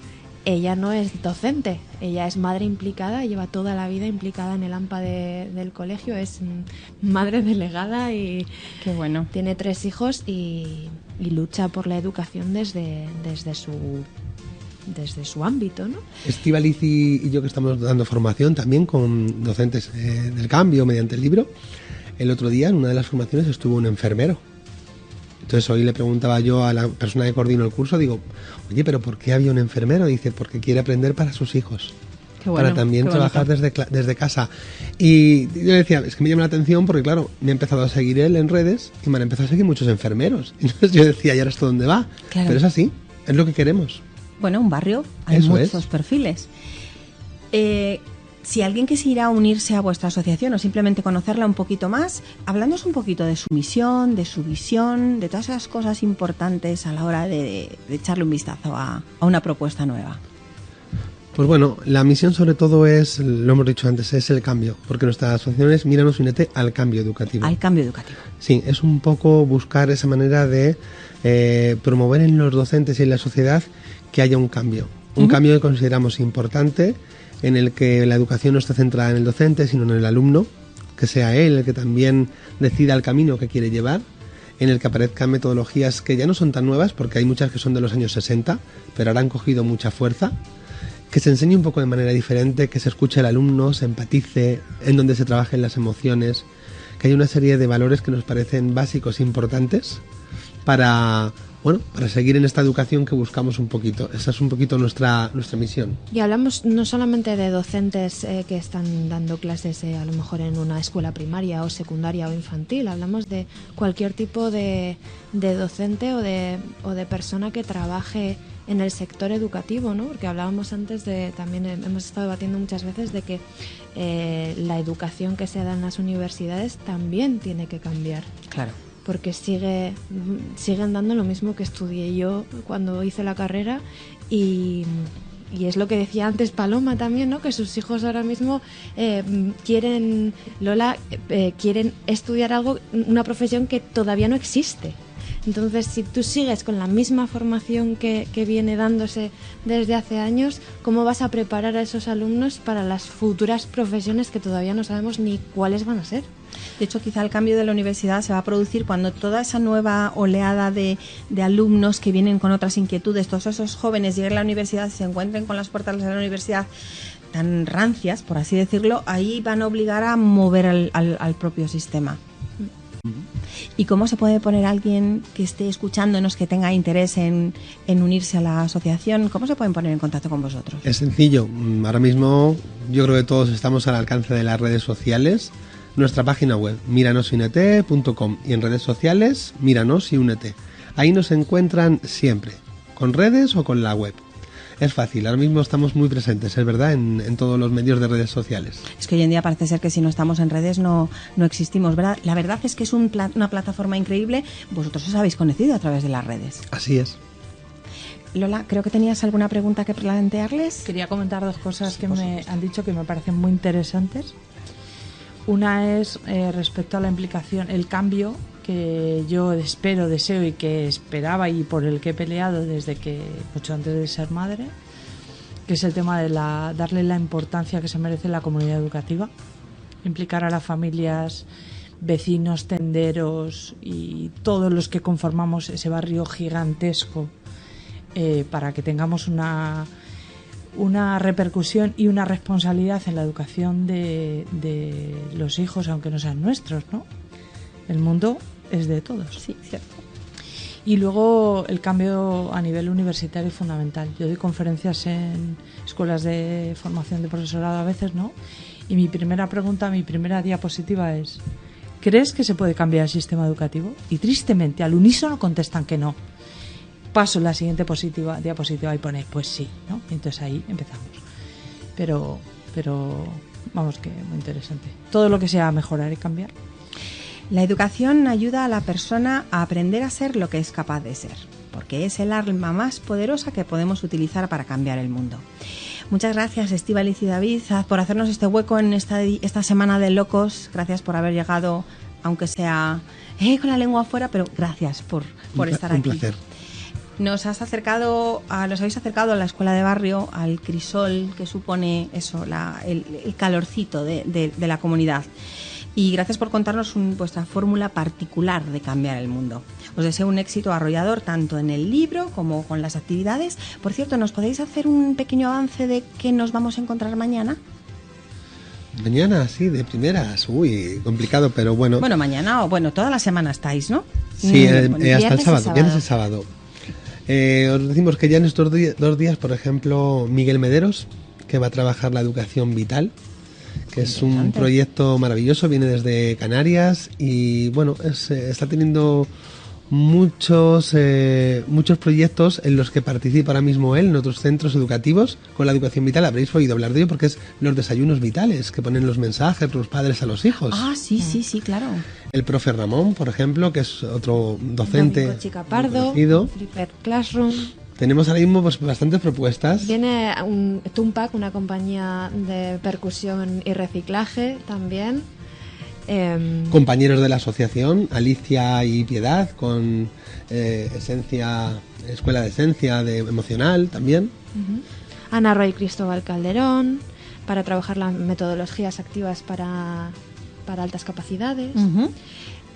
ella no es docente, ella es madre implicada, lleva toda la vida implicada en el AMPA del colegio, es madre delegada y qué bueno. Tiene 3 hijos y lucha por la educación desde su ámbito, ¿no? Estíbaliz y yo, que estamos dando formación también con docentes del cambio mediante el libro, el otro día en una de las formaciones estuvo un enfermero. Entonces hoy le preguntaba yo a la persona que coordinó el curso, digo, oye, ¿pero por qué había un enfermero? Dice, porque quiere aprender para sus hijos. Qué bueno, para también trabajar desde casa. Y yo le decía, es que me llama la atención porque, claro, me ha empezado a seguir él en redes y me han empezado a seguir muchos enfermeros. Entonces yo decía, ¿y ahora esto dónde va? Claro. Pero es así, es lo que queremos. Bueno, un barrio, hay muchos perfiles. Si alguien quisiera unirse a vuestra asociación o simplemente conocerla un poquito más, hablándonos un poquito de su misión, de su visión, de todas esas cosas importantes a la hora de echarle un vistazo a una propuesta nueva. Pues bueno, la misión sobre todo es, lo hemos dicho antes, es el cambio, porque nuestra asociación es Míranos, únete al cambio educativo. Al cambio educativo. Sí, es un poco buscar esa manera de promover en los docentes y en la sociedad que haya un cambio. Un cambio que consideramos importante, en el que la educación no está centrada en el docente, sino en el alumno, que sea él el que también decida el camino que quiere llevar, en el que aparezcan metodologías que ya no son tan nuevas, porque hay muchas que son de los años 60, pero ahora han cogido mucha fuerza, que se enseñe un poco de manera diferente, que se escuche al alumno, se empatice, en donde se trabajen las emociones, que hay una serie de valores que nos parecen básicos e importantes para seguir en esta educación que buscamos un poquito. Esa es un poquito nuestra misión. Y hablamos no solamente de docentes que están dando clases a lo mejor en una escuela primaria o secundaria o infantil, hablamos de cualquier tipo de docente o de persona que trabaje en el sector educativo, ¿no? Porque hablábamos antes también hemos estado debatiendo muchas veces de que la educación que se da en las universidades también tiene que cambiar. Claro. Porque siguen dando lo mismo que estudié yo cuando hice la carrera y es lo que decía antes Paloma también, ¿no? Que sus hijos ahora mismo quieren estudiar algo, una profesión que todavía no existe. Entonces, si tú sigues con la misma formación que viene dándose desde hace años, ¿cómo vas a preparar a esos alumnos para las futuras profesiones que todavía no sabemos ni cuáles van a ser? De hecho, quizá el cambio de la universidad se va a producir cuando toda esa nueva oleada de alumnos que vienen con otras inquietudes, todos esos jóvenes lleguen a la universidad y se encuentren con las puertas de la universidad tan rancias, por así decirlo, ahí van a obligar a mover al propio sistema. ¿Y cómo se puede poner alguien que esté escuchándonos, que tenga interés en unirse a la asociación? ¿Cómo se pueden poner en contacto con vosotros? Es sencillo. Ahora mismo yo creo que todos estamos al alcance de las redes sociales. Nuestra página web, miranosyunete.com, y en redes sociales, Míranos y Únete. Ahí nos encuentran siempre, con redes o con la web. Es fácil, ahora mismo estamos muy presentes, es verdad, en todos los medios de redes sociales. Es que hoy en día parece ser que si no estamos en redes no existimos, ¿verdad? La verdad es que es una plataforma increíble. Vosotros os habéis conocido a través de las redes. Así es. Lola, creo que tenías alguna pregunta que plantearles. Quería comentar dos cosas que me han dicho que me parecen muy interesantes. Una es respecto a la implicación, el cambio que yo espero, deseo y que esperaba y por el que he peleado desde que, mucho antes de ser madre, que es el tema de darle la importancia que se merece la comunidad educativa, implicar a las familias, vecinos, tenderos y todos los que conformamos ese barrio gigantesco para que tengamos una repercusión y una responsabilidad en la educación de los hijos, aunque no sean nuestros, ¿no? El mundo es de todos. Sí, cierto. Y luego el cambio a nivel universitario es fundamental. Yo doy conferencias en escuelas de formación de profesorado a veces, ¿no? Y mi primera pregunta, mi primera diapositiva es: ¿crees que se puede cambiar el sistema educativo? Y tristemente, al unísono contestan que no. Paso la siguiente diapositiva y pone pues sí, ¿no? Y entonces ahí empezamos. Pero vamos, que muy interesante. Todo lo que sea mejorar y cambiar. La educación ayuda a la persona a aprender a ser lo que es capaz de ser, porque es el arma más poderosa que podemos utilizar para cambiar el mundo. Muchas gracias, Estíbaliz y David, por hacernos este hueco en esta semana de locos. Gracias por haber llegado, aunque sea con la lengua afuera, pero gracias por estar aquí. Un placer. Nos habéis acercado a la escuela de barrio, al crisol que supone eso, el calorcito de la comunidad. Y gracias por contarnos vuestra fórmula particular de cambiar el mundo. Os deseo un éxito arrollador tanto en el libro como con las actividades. Por cierto, ¿nos podéis hacer un pequeño avance de qué nos vamos a encontrar mañana? Mañana, sí, de primeras. Uy, complicado, pero bueno. Bueno, mañana toda la semana estáis, ¿no? Sí, hasta el sábado, viernes y sábado. Os decimos que ya en estos 2 días, por ejemplo, Miguel Mederos, que va a trabajar la educación vital, que es un proyecto maravilloso, viene desde Canarias y bueno, está teniendo muchos proyectos en los que participa ahora mismo él en otros centros educativos con la educación vital. Habréis oído hablar de ello porque es los desayunos vitales que ponen los mensajes los padres a los hijos. Ah, sí, claro. El profe Ramón, por ejemplo, que es otro docente Domingo Chicapardo, Flipper Classroom. Tenemos ahora mismo bastantes propuestas. Viene Tumpac, una compañía de percusión y reciclaje también. Compañeros de la asociación, Alicia y Piedad, con Escuela de Esencia de Emocional también. Uh-huh. Ana Roy y Cristóbal Calderón, para trabajar las metodologías activas para para altas capacidades. Ujú.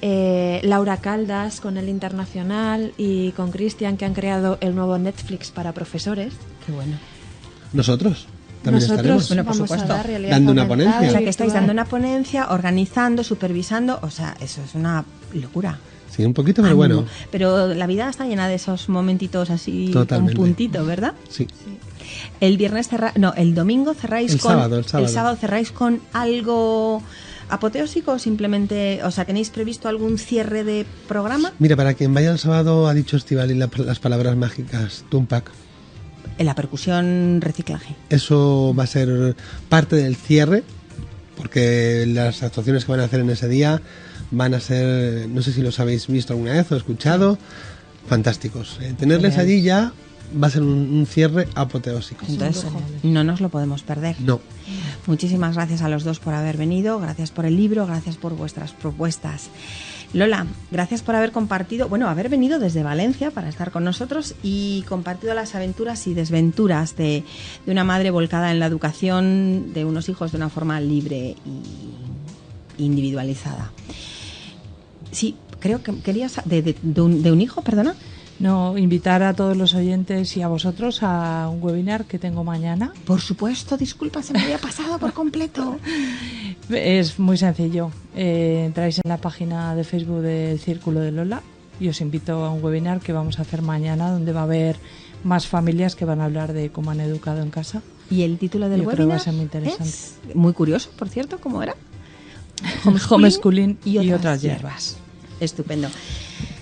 Laura Caldas con el Internacional y con Cristian, que han creado el nuevo Netflix para profesores. Qué bueno. Nosotros también Nosotros estaremos. Bueno, por vamos supuesto. a dar realidad Dando una aumentada ponencia. O sea, que estáis virtual. dando una ponencia, organizando, supervisando, o sea, eso es una locura. Sí, un poquito, pero Ánimo. bueno. Pero la vida está llena de esos momentitos así Totalmente. con puntito, ¿verdad? Sí. El viernes el domingo cerráis El con sábado, el sábado. el sábado cerráis con algo apoteósico o simplemente, o sea, ¿tenéis previsto algún cierre de programa? Mira, para quien vaya el sábado, ha dicho Estivali las palabras mágicas, Tumpac. En la percusión reciclaje. Eso va a ser parte del cierre, porque las actuaciones que van a hacer en ese día van a ser, no sé si los habéis visto alguna vez o escuchado, fantásticos. Tenerles Genial. allí ya va a ser un cierre apoteósico. Entonces, no nos lo podemos perder. No. Muchísimas gracias a los dos por haber venido, gracias por el libro, gracias por vuestras propuestas. Lola, gracias por haber compartido, haber venido desde Valencia para estar con nosotros y compartido las aventuras y desventuras de una madre volcada en la educación de unos hijos de una forma libre y individualizada. Sí, creo que querías de un hijo, perdona. No, invitar a todos los oyentes y a vosotros a un webinar que tengo mañana. Por supuesto, disculpa, se me había pasado por completo. Es muy sencillo. Entráis en la página de Facebook del Círculo de Lola y os invito a un webinar que vamos a hacer mañana, donde va a haber más familias que van a hablar de cómo han educado en casa. ¿Y el título del Yo creo que va webinar? a ser muy interesante. Es muy curioso, por cierto, ¿cómo era? Homeschooling y otras hierbas. Estupendo.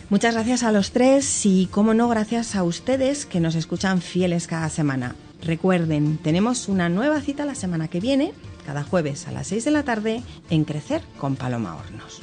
Muchas gracias a los tres y, cómo no, gracias a ustedes que nos escuchan fieles cada semana. Recuerden, tenemos una nueva cita la semana que viene, cada jueves a las 6 de la tarde, en Crecer con Paloma Hornos.